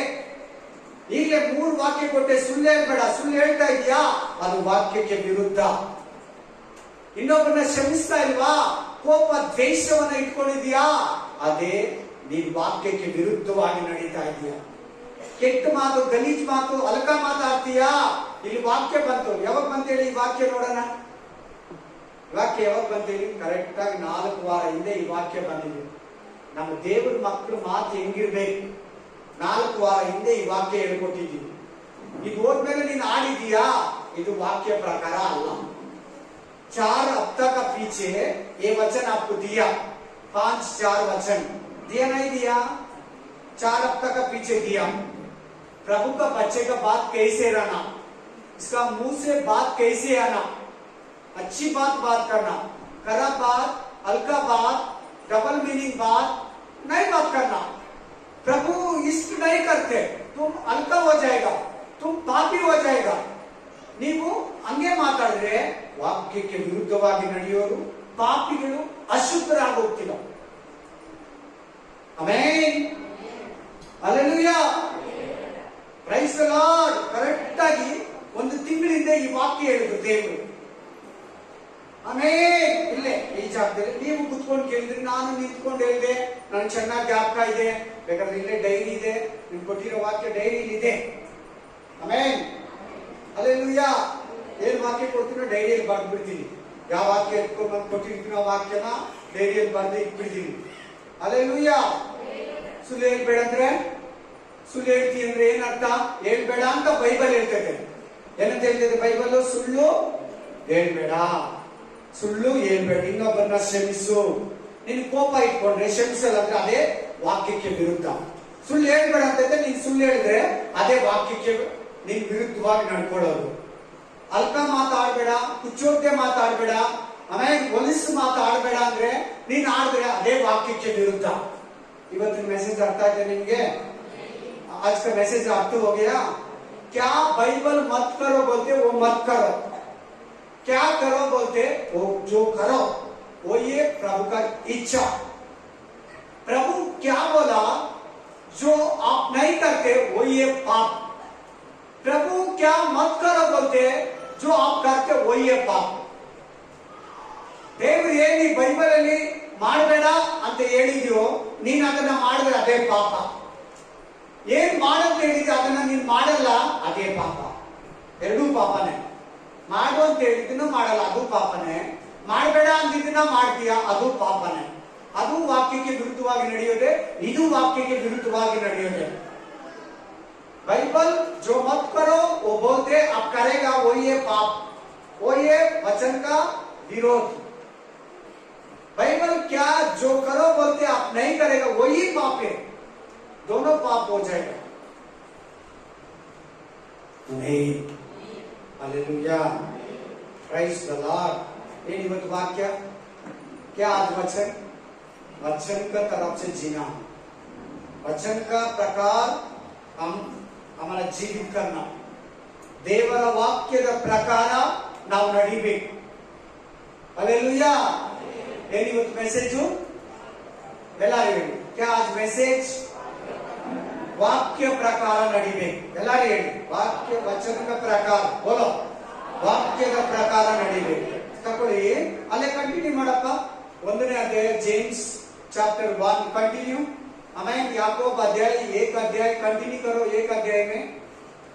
ಈಗಲೇ 3 ವಾಕ್ಯ ಕೊಟ್ಟೆ, ಸುಳ್ಳು ಹೇಳ್ಬೇಡ, ಸುಳ್ಳು ಹೇಳ್ತಾ ಇದೀಯಾ, ಅದು ವಾಕ್ಯಕ್ಕೆ ವಿರುದ್ಧ. ಇನ್ನೊಬ್ಬರನ್ನ ಕ್ಷಮಿಸ್ತಾ ಇಲ್ವಾ, ಕೋಪ ದ್ವೇಷವನ್ನ ಇಟ್ಕೊಂಡಿದ್ಯಾ, ಅದೇ ನೀನ್ ವಾಕ್ಯಕ್ಕೆ ವಿರುದ್ಧವಾಗಿ ನಡೀತಾ ಇದೀಯಾ. ಕೆಟ್ಟ ಮಾತು, ಗಲೀಜ್ ಮಾತು, ಅಲ್ಕ ಮಾತಾಡ್ತೀಯಾ, ಇಲ್ಲಿ ವಾಕ್ಯ ಬಂತು. ಯಾವಾಗ ಬಂತೇಳಿ ಈ ವಾಕ್ಯ ನೋಡೋಣ. ವಾಕ್ಯ ಯಾವಾಗ ಬಂತೇಳಿ? ಕರೆಕ್ಟ್ ಆಗಿ 4 ವಾರ ಹಿಂದೆ ಈ ವಾಕ್ಯ ಬಂದಿದೆ. ನಮ್ಮ ದೇವರ ಮಕ್ಕಳು ಮಾತು ಹೆಂಗಿರ್ಬೇಕು, 4 ವಾರ ಹಿಂದೆ ಈ ವಾಕ್ಯ ಹೇಳ್ಕೊಟ್ಟಿದ್ದೀವಿ. ಇದು ಹೋದ್ಮೇಲೆ ನೀನು ಆಡಿದೀಯಾ, ಇದು ವಾಕ್ಯ ಪ್ರಕಾರ ಅಲ್ಲ. 4 हफ्ता का पीछे ये वचन आपको दिया, 5-4 वचन दिया नहीं दिया, 4 हफ्ता का पीछे दिया। प्रभु का बच्चे का बात कैसे रहना, इसका मुंह से बात कैसे आना, अच्छी बात करना, खराब बात, हल्का बात, डबल मीनिंग बात नहीं बात करना। प्रभु इष्ट नहीं करते, तुम हल्का हो जाएगा, तुम पापी हो जाएगा। ನೀವು ಹಂಗೆ ಮಾತಾಡಿದ್ರೆ ವಾಕ್ಯಕ್ಕೆ ವಿರುದ್ಧವಾಗಿ ನಡೆಯೋರು ಪಾಪಿಗಳು, ಅಶುದ್ಧರಾಗಿ ಹೋಗ್ತಿಲ್ಲ. Amen, hallelujah, praise the Lord. Correct ಆಗಿ 1 ತಿಂಗಳಿಂದ ಈ ವಾಕ್ಯ ಹೇಳಿದ್ರು ದೇವರು. ಆಮೇಲೆ ಇಲ್ಲೇ ಈ ಜಾಗದಲ್ಲಿ ನೀವು ಕುತ್ಕೊಂಡು ಕೇಳಿದ್ರಿ, ನಾನು ನಿಂತ್ಕೊಂಡು ಹೇಳಿದೆ, ನನಗೆ ಚೆನ್ನಾಗಿ ಜ್ಞಾಪಕ ಇದೆ. ಬೇಕಾದ್ರೆ ಇಲ್ಲೇ ಡೈರಿ ಇದೆ, ನೀವು ಕೊಟ್ಟಿರೋ ವಾಕ್ಯ ಡೈರಿಲಿ ಇದೆ. ಆಮೇಲೆ ಹಲ್ಲೆಲೂಯಾ. ಏನ್ ವಾಕ್ಯ ಕೊಡ್ತೀನೋ ಡೈರಿಯಲ್ಲಿ ಬರೆದು ಬಿಡ್ತೀನಿ. ಯಾವ ವಾಕ್ಯ ಎತ್ಕೊಂಡು ಬಂದು ಕೊಟ್ಟಿರ್ತೀನೋ ಆ ವಾಕ್ಯನ ಡೈರಿಯಲ್ಲಿ ಬರೆದು ಇಟ್ಬಿಡ್ತೀನಿ. ಹಲ್ಲೆಲೂಯಾ. ಸುಳ್ಳು ಹೇಳ್ಬೇಡ ಅಂದ್ರೆ, ಸುಳ್ಳು ಹೇಳ್ತಿ ಅಂದ್ರೆ ಏನರ್ಥ? ಹೇಳ್ಬೇಡ ಅಂತ ಬೈಬಲ್ ಹೇಳ್ತದೆ. ಏನಂತ ಹೇಳ್ತದೆ ಬೈಬಲ್? ಸುಳ್ಳು ಹೇಳ್ಬೇಡ, ಸುಳ್ಳು ಹೇಳ್ಬೇಡ, ಇನ್ನೊಬ್ಬರನ್ನ ಕ್ಷಮಿಸು. ನೀನು ಕೋಪ ಇಟ್ಕೊಂಡ್ರೆ, ಕ್ಷಮಿಸಲ್ಲ ಅಂದ್ರೆ ಅದೇ ವಾಕ್ಯಕ್ಕೆ ವಿರುದ್ಧ. ಸುಳ್ಳು ಹೇಳ್ಬೇಡ ಅಂತ ನೀನ್ ಸುಳ್ಳು ಹೇಳಿದ್ರೆ ಅದೇ ವಾಕ್ಯಕ್ಕೆ ನೀನ್ ವಿರುದ್ಧವಾಗಿ ನಡ್ಕೊಳ್ಳೋದು. ಅಲ್ಕ ಮಾತಾಡ್ಬೇಡ, ಕುಚ್ಚೋದ್ಯ ಮಾತಾಡ್ಬೇಡ, ಆಮೇಲೆ ಹೊಲಿಸು ಮಾತಾಡ್ಬೇಡ ಅಂದ್ರೆ ನೀನ್ ಆಡಿದ್ರೆ ಅದೇ ವಾಕ್ಯಕ್ಕೆ ವಿರುದ್ಧ. ಇವತ್ತಿನ ಮೆಸೇಜ್ ಅರ್ಥ ಆಯ್ತಾ ನಿಮ್ಗೆ? आज का मैसेज अर्थ हो गया? क्या बाइबल मत करो बोलते वो मत करो, क्या करो बोलते वो जो करो, वो ये प्रभु का इच्छा। प्रभु क्या बोला जो आप नहीं करते वो ये पाप। प्रभु क्या मत करो बोलते जो आप करते वो ये पाप। ದೇವರು ಏನು ಈ ಬೈಬಲ್ ಅಲ್ಲಿ ಮಾಡಬೇಡ ಅಂತ ಹೇಳಿದ್ಯೋ, ನೀನ್ ಅದನ್ನ ಮಾಡಿದ್ರೆ ಅದೇ ಪಾಪ. ಏನ್ ಮಾಡಂತ ಹೇಳಿದ್ರೆ ಅದನ್ನ ನೀನ್ ಮಾಡಲ್ಲ, ಅದೇ ಪಾಪ. ಎರಡೂ ಪಾಪನೇ. ಮಾಡು ಅಂತ ಹೇಳಿದ್ದನ್ನ ಮಾಡಲ್ಲ, ಅದು ಪಾಪನೇ. ಮಾಡಬೇಡ ಅಂದಿದ್ದನ್ನ ಮಾಡ್ತೀಯ, ಅದು ಪಾಪನೇ. ಅದು ವಾಕ್ಯಕ್ಕೆ ವಿರುದ್ಧವಾಗಿ ನಡೆಯೋದೆ, ಇದು ವಾಕ್ಯಕ್ಕೆ ವಿರುದ್ಧವಾಗಿ ನಡೆಯೋದೆ. बाइबल जो मत करो वो बोलते आप करेगा वो ये पाप, वो ये वचन का विरोध। बाइबल क्या जो करो बोलते आप नहीं करेगा वही पाप है, दोनों पाप हो जाएगा। नहीं, हालेलुया, प्राइज द लॉर्ड। ये निवत वाक्य क्या? आज वचन, वचन का तरफ से जीना, वचन का प्रकार हम हमारा ಜೀವಿತ करना, ದೇವರ ವಾಕ್ಯದ ಪ್ರಕಾರ ನಾವು ನಡಿಬೇಕು. हालेलुया। ಏನಿವತ್ತು ಮೆಸೇಜು? ಎಲ್ಲರೂ ಹೇಳಿ, क्या आज मैसेज? ವಾಕ್ಯ ಪ್ರಕಾರ ನಡಿಬೇಕು. ಎಲ್ಲರೂ ಹೇಳಿ, ವಾಕ್ಯ ವಚನದ ಪ್ರಕಾರ. ಬೋಲೋ, ವಾಕ್ಯದ ಪ್ರಕಾರ ನಡಿಬೇಕು. ತಕೊಳ್ಳಿ, ಅಲ್ಲೇ ಕಂಟಿನ್ಯೂ ಮಾಡಪ್ಪ. 1ನೇ ಅಧ್ಯಾಯ ಜೇಮ್ಸ್ ಚಾಪ್ಟರ್ 1 कंटिन्यू। हमें याकूब अध्याय 1 अध्याय कंटिन्यू करो। 1 अध्याय में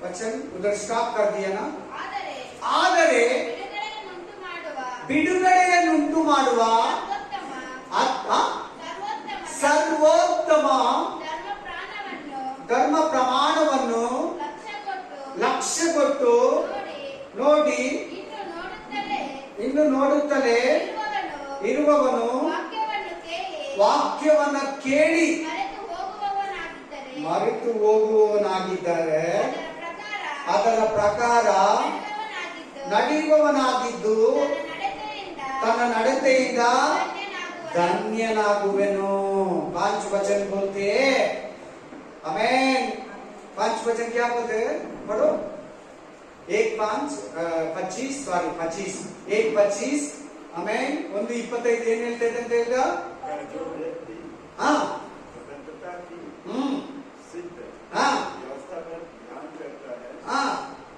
वचन उधर स्टॉप कर दिया ना। ಆದರೆ ಬಿಡುಗಡೆಯನ್ನುಂಟು ಮಾಡುವ ಸರ್ವೋತ್ತಮ ಧರ್ಮ ಪ್ರಮಾಣವನ್ನು ಲಕ್ಷ್ಯ ಕೊಟ್ಟು ನೋಡಿ ಇನ್ನು ನೋಡುತ್ತಲೇ ಇರುವವನು ವಾಕ್ಯವನ್ನ ಕೇಳಿ ಮರೆತು ಹೋಗುವವನಾಗಿದ್ದರೆ ಅದರ ಪ್ರಕಾರ ನಡೆಯುವವನಾಗಿದ್ದು ತನ್ನ ನಡತೆಯಿಂದ ಧನ್ಯನಾಗುವನು. धन्यनागुवेनो। 5 वचन बोलते हैं, आमेन। 5 वचन क्या बोलते हैं? पढ़ो। 1:25 1:25 आमेन। 1:25 ಏನ್ ಹೇಳ್ತೈತೆ ಅಂತ ಹೇಳಿದ? जो व्यक्ति ಹಾ स्वतंत्रता की सिद्ध हाँ व्यवस्था पर ध्यान करता है, हाँ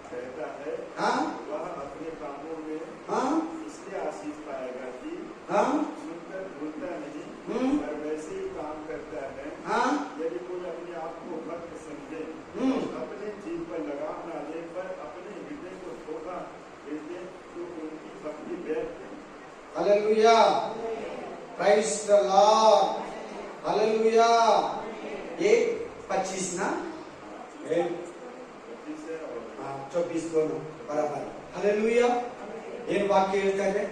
कहता है, हाँ वह अपने कामों में हाँ इसलिए आशीष पाएगा कि हाँ सुनकर भूलता नहीं हम्म। और वैसे ही काम करता है। हाँ यदि कोई अपने आप को भक्त समझे, अपने जीव पर लगाम न ले पर अपने हृदय को धोखा देते, तो उनकी भक्ति व्यर्थ है। Hallelujah, praise the Lord, hallelujah. 1:25 ना 24 दोनों बराबर, हालेलुया। ಏನು ವಾಕ್ಯ ಹೇಳ್ತಾ ಇದೆ?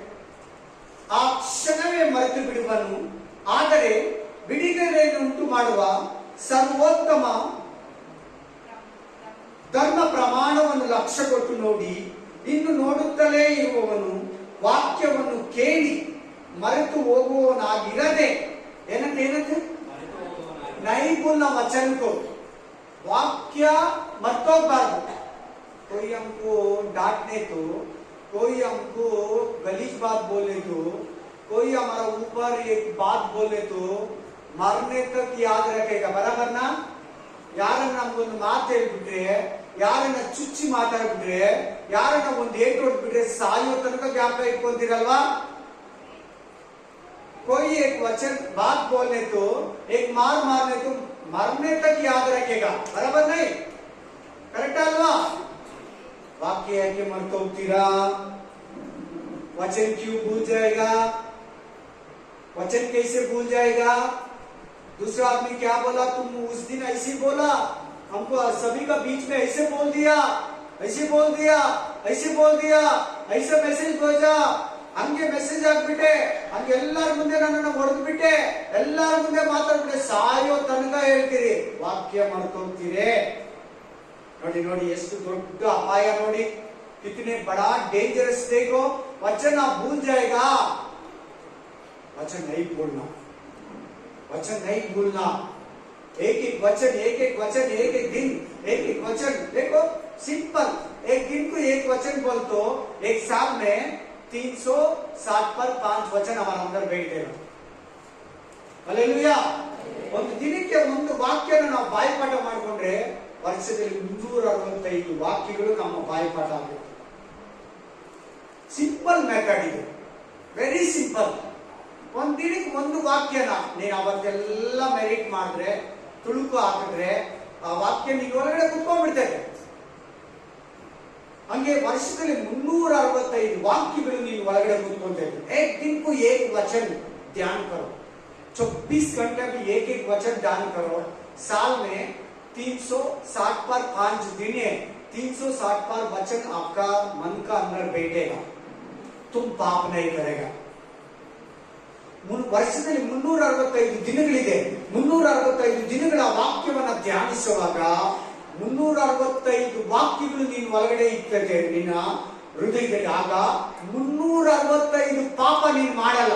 ಆ ಕ್ಷಣವೇ ಮರೆತು ಬಿಡುವನು, ಆದರೆ ಬಿಡುಗಡೆಯನ್ನುಂಟು ಮಾಡುವ ಸರ್ವೋತ್ತಮ ಧರ್ಮ ಪ್ರಮಾಣವನ್ನು ಲಕ್ಷ್ಯ ಕೊಟ್ಟು ನೋಡಿ, ಇನ್ನು ನೋಡುತ್ತಲೇ ಇರುವವನು ವಾಕ್ಯವನ್ನು ಕೇಳಿ ಮರೆತು ಹೋಗುವವನಾಗಿರದೆ ಏನಂತೆ ನೈಪುಣ್ಯ ವಚನಕ್ಕೂ वाक्य मर्तोगबार्दु। कोई हमको डांटने तो, कोई हमको गलीज बात बोले तो, कोई हमारा ऊपर एक बात बोले तो मरने तक याद रखेगा, बराबर ना? ಯಾರನ್ನ ನಮ್ಗೊಂದು ಮಾತು ಹೇಳ್ಬಿಟ್ರೆ, ಯಾರನ್ನ ಚುಚ್ಚಿ ಮಾತಾಡ್ಬಿಟ್ರೆ, ಯಾರನ್ನ ಒಂದು ಏಟು ಹೊಡ್ಬಿಟ್ರೆ ಸಾಯೋ ತನಕ ಜ್ಞಾಪಕ ಇಟ್ಕೊಂತೀರಲ್ವಾ? कोई एक वचन बात बोलने तो, एक मार मारने तो मरने तक याद रखेगा, बराबर नहीं? Correct Alva? वाक्य है कि मरते होतीरा, वचन क्यों भूल जाएगा? वचन कैसे भूल जाएगा? दूसरा आदमी क्या बोला, तुम उस दिन ऐसे बोला, हमको सभी का बीच में ऐसे बोल दिया, ऐसे बोल दिया, ऐसे बोल दिया, ऐसे मैसेज भेजा, ಹಂಗೆ ಮೆಸೇಜ್ ಆಗ್ಬಿಟ್ಟೆ, ಹಂಗೆ ಎಲ್ಲರ ಮುಂದೆ ನನ್ನನ್ನು ಹೊಡೆದ್ಬಿಟ್ಟೆ, ಎಲ್ಲರ ಮುಂದೆ ಮಾತಾಡ್ಬಿಟ್ಟೆ, ಸಾಯೋ ತನಕ ಹೇಳ್ತೀರಿ, ವಾಕ್ಯ ಮರ್ತೋಗ್ತೀರಿ. ನೋಡಿ ನೋಡಿ ಎಷ್ಟು ದೊಡ್ಡ ಅಪಾಯ ನೋಡಿ, कितने बड़ा डेंजरस देखो। वचन आप भूल जाएगा, वचन नहीं भूलना, वचन नहीं भूलना। एक एक वचन, एक एक वचन, एक एक दिन, एक एक वचन। देखो सिंपल, एक दिन को एक वचन बोल तो एक साल में 360 पर 5 वचन हमारा अंदर बैठेगा। हालेलुया। ಒಂದು ದಿನಕ್ಕೆ ಒಂದು ವಾಕ್ಯನ ನಾವು ಬಾಯಿಪಾಠ ಮಾಡಿಕೊಂಡ್ರೆ ವರ್ಷದಲ್ಲಿ 365 ವಾಕ್ಯಗಳು ನಮ್ಮ ಬಾಯಿಪಾಠ ಆಗುತ್ತೆ. ಸಿಂಪಲ್ ಮೆಥಡ್ ಇದು, ವೆರಿ ಸಿಂಪಲ್. ಒಂದು ದಿನಕ್ಕೆ ಒಂದು ವಾಕ್ಯನ ನೀನು ಅವತ್ತೆಲ್ಲ ಮೆರಿಟ್ ಮಾಡಿದ್ರೆ, ತುಳುಕು ಹಾಕಿದ್ರೆ ಆ ವಾಕ್ಯ ನಿನ್ನ ಒಳಗಡೆ ಕುತ್ಕೊಂಡ್ಬಿಡ್ತದೆ. ಹಂಗೆ ವರ್ಷದಲ್ಲಿ 365 ವಾಕ್ಯಗಳು ನೀನು ಒಳಗಡೆ ಕೂತ್ಕೊಳ್ತಾ ಇದ್ರು. एक दिन को एक वचन ध्यान करो, 24 घंटे में एक एक वचन ध्यान करो। साल में 360 पर 5 दिन है, 360 पर वचन आपका मन का अंदर बैठेगा, तुम पाप नहीं करेगा। ವರ್ಷದಲ್ಲಿ 365 ದಿನಗಳಿದೆ, 365 ದಿನಗಳ ವಾಕ್ಯವನ್ನ ಧ್ಯಾನಿಸುವಾಗ 365 ವಾಕ್ಯಗಳು ನೀನು ಒಳಗಡೆ ಇರ್ತದೆ ನಿನ್ನ ಹೃದಯದಲ್ಲಿ. ಆಗ 365 ಪಾಪ ನೀನು ಮಾಡಲ್ಲ,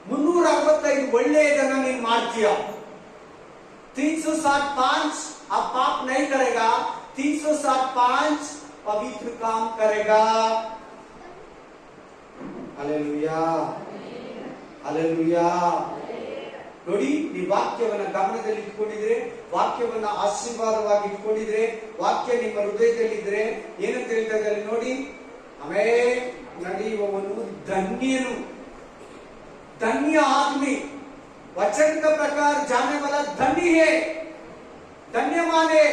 365 ಒಳ್ಳೆಯದನ್ನ ನೀನು ಮಾಡ್ತೀಯ. 365 आप पाप नहीं करेगा, 365 पवित्र काम करेगा। Hallelujah, hallelujah. ನೋಡಿ, ಈ ವಾಕ್ಯವನ್ನ ಗಮನದಲ್ಲಿ ಇಟ್ಕೊಂಡಿದ್ರೆ, ವಾಕ್ಯವನ್ನ ಆಶೀರ್ವಾದವಾಗಿ ಇಟ್ಕೊಂಡಿದ್ರೆ, ವಾಕ್ಯ ನಿಮ್ಮ ಹೃದಯದಲ್ಲಿದ್ರೆ ಏನಂತ ಹೇಳ್ತಾ ಇದ್ದಾರೆ ನೋಡಿ, ಆಮೇಲೆ ನಡೆಯುವವನು ಧನ್ಯನು, धन्य आदमी, वचन का प्रकार जाने वाला धन्य है, धन्यवान है,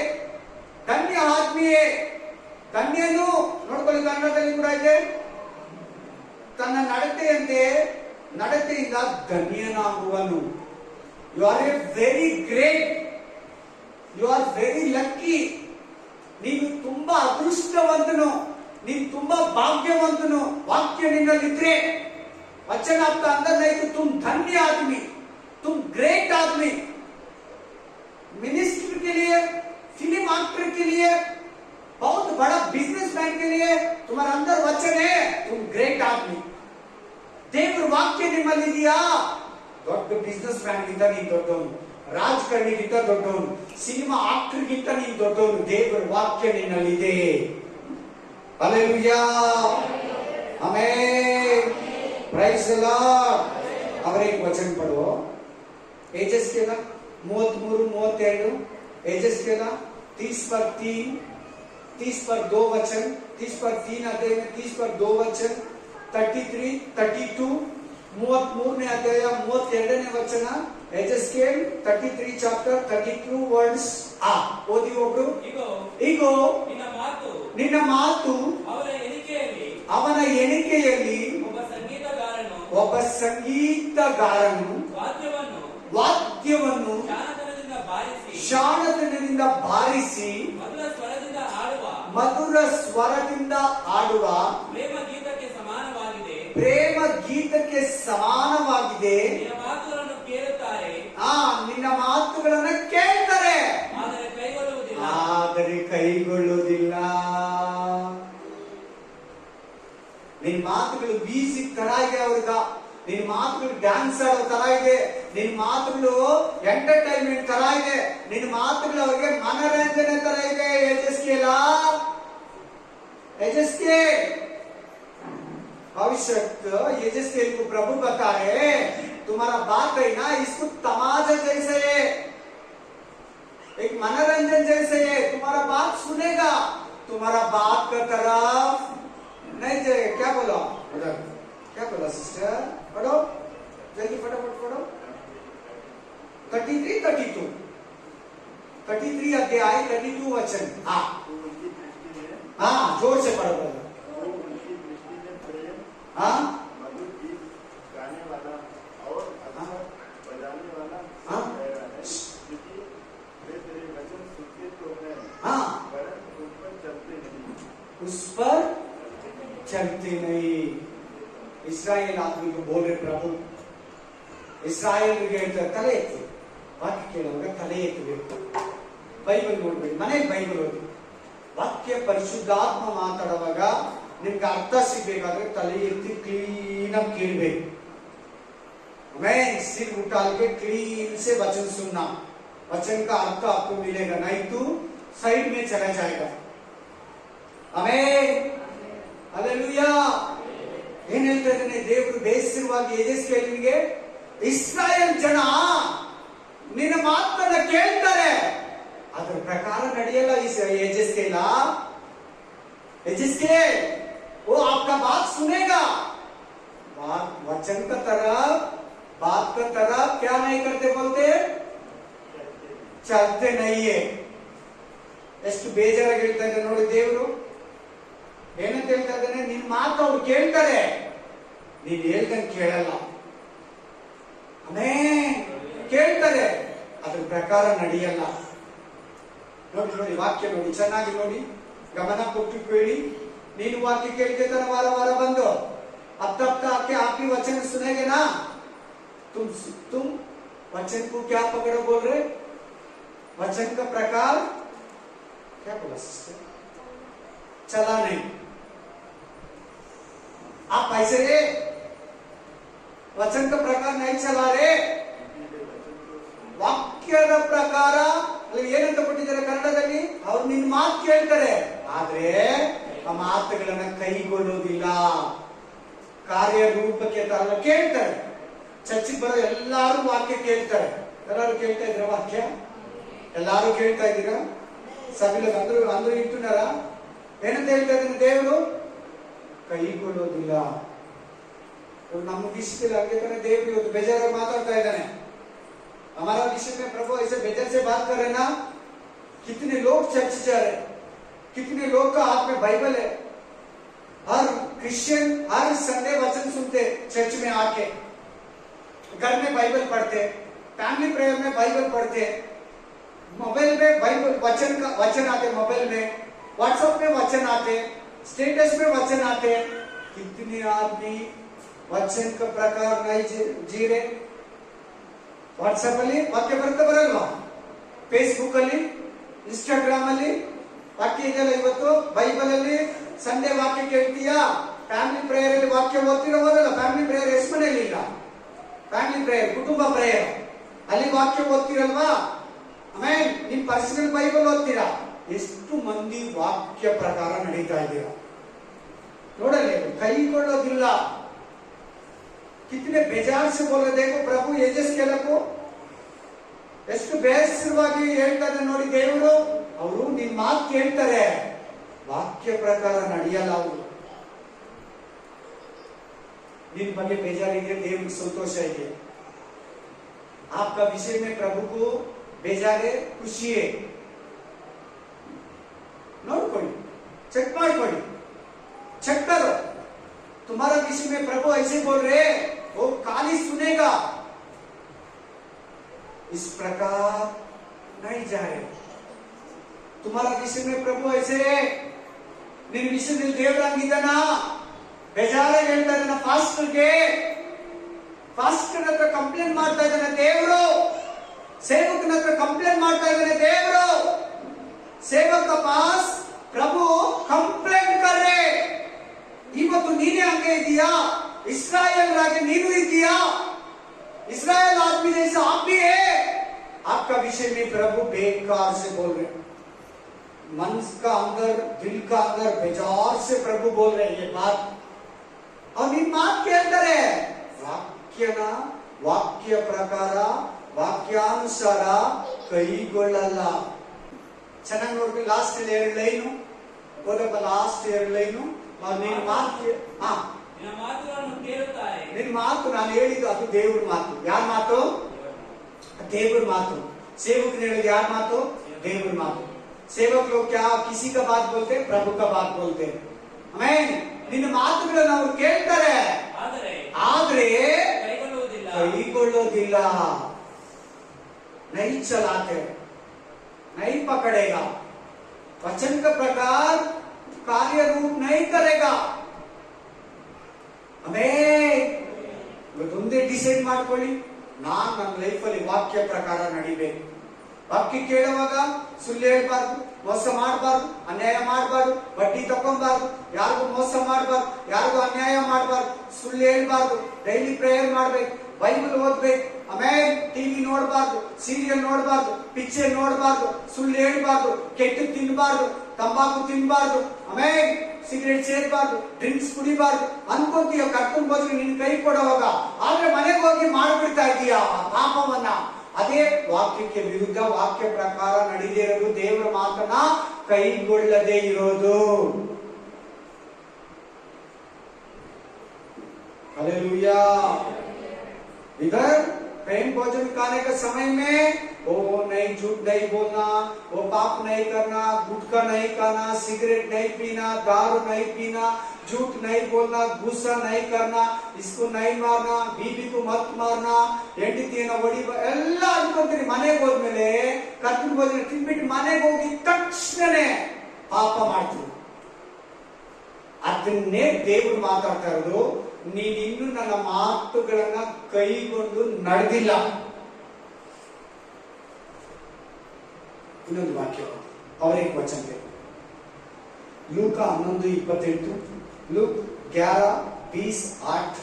धन्य आदमी है। धन्यನು ನೋಡ್ಕೊಳ್ಳಿ, ಕನ್ನಡದಲ್ಲಿ ಕೂಡ ಇದೆ, ತನ್ನ ನಡತೆಯಿಂದ ಧನ್ಯನಾಗುವನು. You are a very great, you are very lucky. ನೀನು ತುಂಬಾ ಅದೃಷ್ಟವಂತನು, ನೀನು ತುಂಬಾ ಭಾಗ್ಯವಂತನು. ವಾಕ್ಯ ನಿನ್ನಲ್ಲಿದ್ರೆ, वचन आपका अंदर नहीं तो तुम धन्य आदमी, तुम ग्रेट आदमी। मिनिस्टर के लिए, फिल्म एक्टर के लिए, बहुत बड़ा लिए तुम्हारे अंदर वचन है, तुम ग्रेट आदमी. ದೇವರ ವಾಕ್ಯ ನಿಮ್ಮಲ್ಲಿದೆಯಾ? ದೊಡ್ಡ ಬಿಸ್ನೆಸ್ ಮ್ಯಾನ್ ಗಿಂತ ನೀನು ದೊಡ್ಡವನು, ರಾಜಕಾರಣಿಗಿಂತ ದೊಡ್ಡವನು, ಸಿನಿಮಾ ಆಕ್ಟರ್ ಗಿಂತ ನೀನು ದೊಡ್ಡವನು. ದೇವರ ವಾಕ್ಯ ನಿನ್ನಲ್ಲಿದೆ. Hallelujah, amen, praise the Lord. ಅವರೇ ವಚನ ಪढ़ो. एजेस के ना 33 32, एजेस के ना 30 पर 3, 30 पर 2 वचन, 30 पर 3 अध्याय में 30 पर 2 वचन, 33 32 33ನೇ ಅಧ್ಯಾಯ 32ನೇ ವಚನ. ಎಜೆಸ್ಕೇಲ್ 33 ಚಾಪ್ಟರ್ 32 ವರ್ಡ್ಸ್. ಓದಿ ಒಬ್ರು. ಇಗೋ ನಿನ್ನ ಮಾತು ಅವನ ಎಣಿಕೆಯಲ್ಲಿ ಒಬ್ಬ ಸಂಗೀತಗಾರನು ವಾದ್ಯವನ್ನು ಶಾಣತನದಿಂದ ಬಾರಿಸಿ ಮಧುರ ಸ್ವರದಿಂದ ಆಡುವ ಪ್ರೇಮ ಗೀತಕ್ಕೆ ಸಮಾನವಾಗಿದೆ. ನಿನ್ನ ಮಾತುಗಳನ್ನು ಕೇಳ್ತಾರೆ, ಆದರೆ ಕೈಗೊಳ್ಳುವುದಿಲ್ಲ. ನಿನ್ನ ಮಾತುಗಳು ಮ್ಯೂಸಿಕ್ ತರ ಇದೆ ಅವ್ರಿಗ, ನಿನ್ನ ಮಾತುಗಳು ಡ್ಯಾನ್ಸ್ ಆಡೋ ತರ ಇದೆ, ನಿನ್ನ ಮಾತುಗಳು ಎಂಟರ್ಟೈನ್ಮೆಂಟ್ ತರ ಇದೆ, ನಿನ್ನ ಮಾತುಗಳು ಅವ್ರಿಗೆ ಮನರಂಜನೆ ತರ ಇದೆ. एजेस्के भविष्य एजेस्के को प्रभु बता रहे, तुम्हारा बात है ना, इसको तमाशा जैसे है, एक मनोरंजन जैसे है. तुम्हारा बात सुनेगा, तुम्हारा बात का तरफ नहीं जाए. क्या बोला उधर, क्या बोला सिस्टर? पढ़ो जल्दी, फटाफट पढ़ो. 33 अध्याय 32 वचन. हाँ जोर से पढ़ो. हाँ मधुर गीत गाने वाला और अच्छा बजाने वाला क्योंकि वे तेरे वचन सुनते तो हैं, परंतु उस पर चलते नहीं. उस पर चलते नहीं. इस्राएल आदमी को बोल रहे प्रभु, इस्राएल ಹೇಳ್ತಾರೆ ತಲೆ ಎತ್ತು, ವಾಕ್ಯ ಕೇಳುವಾಗ ತಲೆ ಎತ್ತಬೇಕು. ಬೈಬಲ್ ನೋಡ್ಬೇಡಿ, ಮನೆಗೆ ಬೈಬಲ್ ಓದಿ. ವಾಕ್ಯ ಪರಿಶುದ್ಧಾತ್ಮ ಮಾತಾಡುವಾಗ ನಿಮ್ಗೆ ಅರ್ಥ ಸಿಗ್ಬೇಕಾದ್ರೆ ತಲೆ ಎತ್ತಿ क्लीन आಗಿ ಕೇಳಬೇಕು. आमेन. सिर उठा के क्लीन से वचन सुनना, वचन का अर्थ आपको मिलेगा, नहीं तो साइड में चला जाएगा. आमेन, हालेलुया. ಏನ್ ಹೇಳ್ತಾ ಇದ್ದಾನೆ ದೇವರು? ಬೇಸರವಾಗಿ ಎಜೆಸ್ಕೇಲಿಗೆ, ಇಸ್ರಾಯೇಲ್ ಜನ ನಿನ್ನ ಮಾತನ್ನ ಕೇಳ್ತಾರೆ, ಅದರ ಪ್ರಕಾರ ನಡೆಯಲ್ಲ. एजेस्केल वो आपका बात सुनेगा, वचन का तरफ, बात का तरफ क्या नहीं करते, बोलते चलते नहीं है. ಎಷ್ಟು ಬೇಜಾರಾಗಿ ಹೇಳ್ತಾ ಇದ್ದಾರೆ ನೋಡಿ ದೇವರು. ಏನಂತ ಹೇಳ್ತಾ ಇದ್ದಾನೆ? ನಿನ್ ಮಾತು ಅವ್ರು ಕೇಳ್ತಾರೆ, ನೀನ್ ಹೇಳ್ದಂಗೆ ಕೇಳಲ್ಲ. ಆಮೆನ್. ಕೇಳ್ತಾರೆ, ಅದ್ರ ಪ್ರಕಾರ ನಡೆಯಲ್ಲ. ನೋಡಿ ವಾಕ್ಯ ನೋಡಿ, ಚೆನ್ನಾಗಿ ನೋಡಿ, ಗಮನ ಕೊಟ್ಟು ಕೇಳಿ. ನೀನು वाक्य ಕೇಳಿಕೆ ತರ वार वार बंदो अब तक आके आपकी वचन सुनेंगे ना, तुम वचन को क्या पकड़ो बोल रहे? वचन का प्रकार क्या बोला सिस्टर? चला नहीं. आप ऐसे रे वचन का प्रकार नहीं चला रे. ವಾಕ್ಯದ ಪ್ರಕಾರ ಅಲ್ಲಿ ಏನಂತ ಕೊಟ್ಟಿದ್ದಾರೆ ಕನ್ನಡದಲ್ಲಿ? ಅವ್ರು ನಿನ್ನ ಮಾತು ಕೇಳ್ತಾರೆ, ಆದ್ರೆ ಆ ಮಾತುಗಳನ್ನ ಕೈಗೊಳ್ಳೋದಿಲ್ಲ, ಕಾರ್ಯರೂಪಕ್ಕೆ ತರಲ್ಲ. ಕೇಳ್ತಾರೆ, ಚರ್ಚಿಗೆ ಬರೋ ಎಲ್ಲಾರು ವಾಕ್ಯ ಕೇಳ್ತಾರೆ. ಎಲ್ಲಾರು ಕೇಳ್ತಾ ಇದ್ರ ವಾಕ್ಯ? ಎಲ್ಲಾರು ಕೇಳ್ತಾ ಇದ್ದೀರಾ? ಸಭೆಯಲ್ಲಿ ಅಂದ್ರು ಇಟ್ಟುನಾರ? ಏನಂತ ಹೇಳ್ತಾ ಇದ್ದಾನೆ ದೇವರು? ಕೈಗೊಳ್ಳೋದಿಲ್ಲ. ನಮ್ಮ ವಿಷಯದಲ್ಲಿ ಹಂಗೆ ತಾನೆ ದೇವರು ಇವತ್ತು ಬೇಜಾರಾಗಿ ಮಾತಾಡ್ತಾ ಇದ್ದಾನೆ. हमारा विषय में प्रभु ऐसे बेजर से बात कर रहे ना. कितने लोग चर्च जा रहे, कितने लोग का हाथ में बाइबल है, हर क्रिश्चियन हर संडे वचन सुनते, चर्च में आके घर में बाइबल पढ़ते, फैमिली प्रेयर में बाइबल पढ़ते, मोबाइल में बाइबल वचन आते, मोबाइल में व्हाट्सएप में वचन आते, स्टेटस में वचन आते. कितने आदमी वचन का प्रकार नहीं जी रहे. ವಾಟ್ಸ್ಆಪ್ ಅಲ್ಲಿ ವಾಕ್ಯ ಬರುತ್ತೆ ಬರಲ್ವಾ? ಫೇಸ್ಬುಕ್ ಅಲ್ಲಿ, ಇನ್ಸ್ಟಾಗ್ರಾಮ್ ಅಲ್ಲಿ ವಾಕ್ಯ ಇದೆಯಲ್ಲ. ಇವತ್ತು ಬೈಬಲ್ ಅಲ್ಲಿ ಸಂಡೇ ವಾಕ್ಯ ಕೇಳ್ತೀಯಾ? ಫ್ಯಾಮಿಲಿ ಪ್ರೇಯರ್ ಅಲ್ಲಿ ವಾಕ್ಯ ಓದ್ತಿರೋದಲ್ಲ. ಫ್ಯಾಮಿಲಿ ಪ್ರೇಯರ್ ಎಷ್ಟು ಮನೆಯಲ್ಲಿ ಇಲ್ಲ? ಫ್ಯಾಮಿಲಿ ಪ್ರೇಯರ್, ಕುಟುಂಬ ಪ್ರೇಯರ್, ಅಲ್ಲಿ ವಾಕ್ಯ ಓದ್ತಿರಲ್ವಾ? ಆಮೇಲೆ ನಿಮ್ ಪರ್ಸನಲ್ ಬೈಬಲ್ ಓದ್ತೀರಾ? ಎಷ್ಟು ಮಂದಿ ವಾಕ್ಯ ಪ್ರಕಾರ ನಡೀತಾ ಇದ್ದೀರಾ ನೋಡಲಿ. ಕೈಗೊಳ್ಳೋದಿಲ್ಲ. ಕಿತ್ತನೆ ಬೇಜಾರ್ से बोल रहे देखो प्रभु एजेस केलको ಎಷ್ಟು ಬೇಸರವಾಗಿ ಹೇಳ್ತಾರೆ ನೋಡಿ ದೇವರು. ಅವರು ನಿನ್ ಮಾತು ಕೇಳ್ತಾರೆ, ವಾಕ್ಯ ಪ್ರಕಾರ ನಡೆಯಲ್ಲ ಅವರು. ನಿನ್ ಬಗ್ಗೆ ಬೇಜಾರಿದೆ, ದೇವ್ರಿಗೆ ಸಂತೋಷ ಇದೆ. आपका विषय में प्रभु को बेजार है, खुशी है. ನೋಡ್ಕೊಳ್ಳಿ, ಚೆಕ್ ಮಾಡ್ಕೊಳ್ಳಿ, ಚೆಕ್ करो. तुम्हारा विषय में प्रभु ऐसे बोल रहे, वो खाली सुनेगा. इस प्रकार नहीं जाए. तुम्हारा विषय में प्रभु ऐसे ನಿನ್ನ ವಿಷಯದಲ್ಲಿ ದೇವರಾಗಿದ್ದಾನ, ಬೇಜಾರ ಹೇಳ್ತಾ ಇದ್ದಾನ. ಫಾಸ್ಟರ್ ಹತ್ರ ಕಂಪ್ಲೇಂಟ್ ಮಾಡ್ತಾ ಇದ್ದಾನೆ ದೇವರು. ಸೇವಕನ ಹತ್ರ ಕಂಪ್ಲೇಂಟ್ ಮಾಡ್ತಾ ಇದ್ದಾನೆ ದೇವರು. ಸೇವಕ ಪಾಸ್ ಪ್ರಭು ಕಂಪ್ಲೇಂಟ್ ಕರ್ರೆ. ಇವತ್ತು ನೀನೇ ಹಂಗೆ ಇದೀಯಾ? इस्राएल रागे नीनू ಇದೀಯಾ? इस्राएल आदमी जैसे आप भी है. आपका विषय में प्रभु बेकार से बोल रहे, मन का अंदर, दिल का अंदर बेजार से प्रभु बोल रहे ये बात. और ನಿನ್ನ ಮಾತು ಕೇಳ್ತಾರೆ. ವಾಕ್ಯ ಪ್ರಕಾರ, ವಾಕ್ಯಾನುಸಾರ ಕೈಗೊಳ್ಳಲ್ಲ. ಚೆನ್ನಾಗಿ ನೋಡ್ಬೇಕು. ಲಾಸ್ಟ್ 2 ಲೈನು ಓದಪ್ಪ. Last 2 line. ನಿನ್ನ ಮಾತು, ನಿನ್ನ ಮಾತುಗಳನ್ನು ಕೇಳುತ್ತಾರೆ. ನಿನ್ನ ಮಾತು ನಾನು ಹೇಳಿದ್ದು ಅದು ದೇವ್ರ ಮಾತು. ಯಾರ ಮಾತು? ದೇವ್ರ ಮಾತು. ಸೇವಕರು ಹೇಳಿದ ಯಾರ ಮಾತು? ದೇವ್ರ ಮಾತು. सेवक लोग क्या किसी का बात बोलते, प्रभु का बात बोलते. ಆಮೆನ್. ನಿನ್ನ ಮಾತುಗಳನ್ನು ಅವರು ಕೇಳ್ತಾರೆ, ಆದ್ರೆ ಕೈಗೊಳ್ಳೋದಿಲ್ಲ. नहीं चलाते, नहीं पकड़ेगा, वचन का प्रकार कार्य रूप नहीं करेगा. ಆಮೆನ್. ಇವತ್ತೊಂದೇ ಡಿಸೈಡ್ ಮಾಡ್ಕೊಳ್ಳಿ, ನಾನು ನನ್ನ ಲೈಫಲ್ಲಿ ವಾಕ್ಯ ಪ್ರಕಾರ ನಡಿಬೇಕು. ವಾಕ್ಯ ಕೇಳುವಾಗ ಸುಳ್ಳು ಹೇಳ್ಬಾರ್ದು, ಮೋಸ ಮಾಡಬಾರ್ದು, ಅನ್ಯಾಯ ಮಾಡಬಾರ್ದು, ಬಡ್ಡಿ ತಕೊಂಬಾರ್ದು, ಯಾರಿಗೂ ಮೋಸ ಮಾಡಬಾರ್ದು, ಯಾರಿಗೂ ಅನ್ಯಾಯ ಮಾಡಬಾರ್ದು, ಸುಳ್ಳು ಹೇಳ್ಬಾರ್ದು. ಡೈಲಿ ಪ್ರೇಯರ್ ಮಾಡ್ಬೇಕು, ಬೈಬಲ್ ಓದ್ಬೇಕು. ಆಮೇಲೆ ಟಿವಿ ನೋಡಬಾರ್ದು, ಸೀರಿಯಲ್ ನೋಡಬಾರ್ದು, ಪಿಕ್ಚರ್ ನೋಡಬಾರ್ದು, ಸುಳ್ಳು ಹೇಳ್ಬಾರ್ದು, ಕೆಟ್ಟು ತಿನ್ಬಾರ್ದು, ತಂಬಾಕು ತಿನ್ಬಾರ್ದು, ಆಮೇಲೆ ಸಿಗರೇಟ್ ಸೇರ್ಬಾರ್ದು, ಡ್ರಿಂಕ್ಸ್ ಕುಡಿಬಾರ್ದು. ಅನ್ಕೊಂತೀಯ ಕರ್ತನ ಭೋಜನ ನಿನ್ ಕೈ ಕೊಡುವಾಗ, ಆದ್ರೆ ಮನೆಗೆ ಹೋಗಿ ಮಾಡ್ಬಿಡ್ತಾ ಇದೀಯ ಪಾಪವನ್ನ. ಅದೇ ವಾಕ್ಯಕ್ಕೆ ವಿರುದ್ಧ, ವಾಕ್ಯ ಪ್ರಕಾರ ನಡೆದೇ ಇರೋದು, ದೇವರ ಮಾತನ್ನ ಕೈಗೊಳ್ಳದೇ ಇರೋದು. हालेलुया. इधर प्रेम भोजन खाने के समय में वो नहीं, झूठ नहीं बोलना, वो पाप नहीं करना, गुटखा नहीं खाना, सिगरेट नहीं पीना, दारू नहीं पीना, झूठ नहीं बोलना, गुस्सा नहीं करना, इसको नहीं मारना, बीबी को मत मारना, ಹೆಂಡತಿಯನ್ನು ಹೊಡಿ ಎಲ್ಲ ಅನ್ಕೊಂತೀರಿ. ಮನೆಗೆ ಹೋದ್ಮೇಲೆ ಕರ್ತನ ಭೋಜನ ತಿನ್ಬಿಟ್ಟು ಮನೆಗೆ ಹೋಗಿ ತಕ್ಷಣನೇ ಪಾಪ ಮಾಡ್ತೀವಿ. ಅದನ್ನೇ ದೇವರು ಮಾತಾಡ್ತಾ ಇರೋದು. ನೀನಿನ್ನು ನನ್ನ ಮಾತುಗಳನ್ನ ಕೈಗೊಂಡು ನಡೆದಿಲ್ಲ. ಇನ್ನೊಂದು ವಾಕ್ಯ ಅವರೇ ವಚನ ಲೂಕ 11:28, ಲೂಕ್ 11:20-8,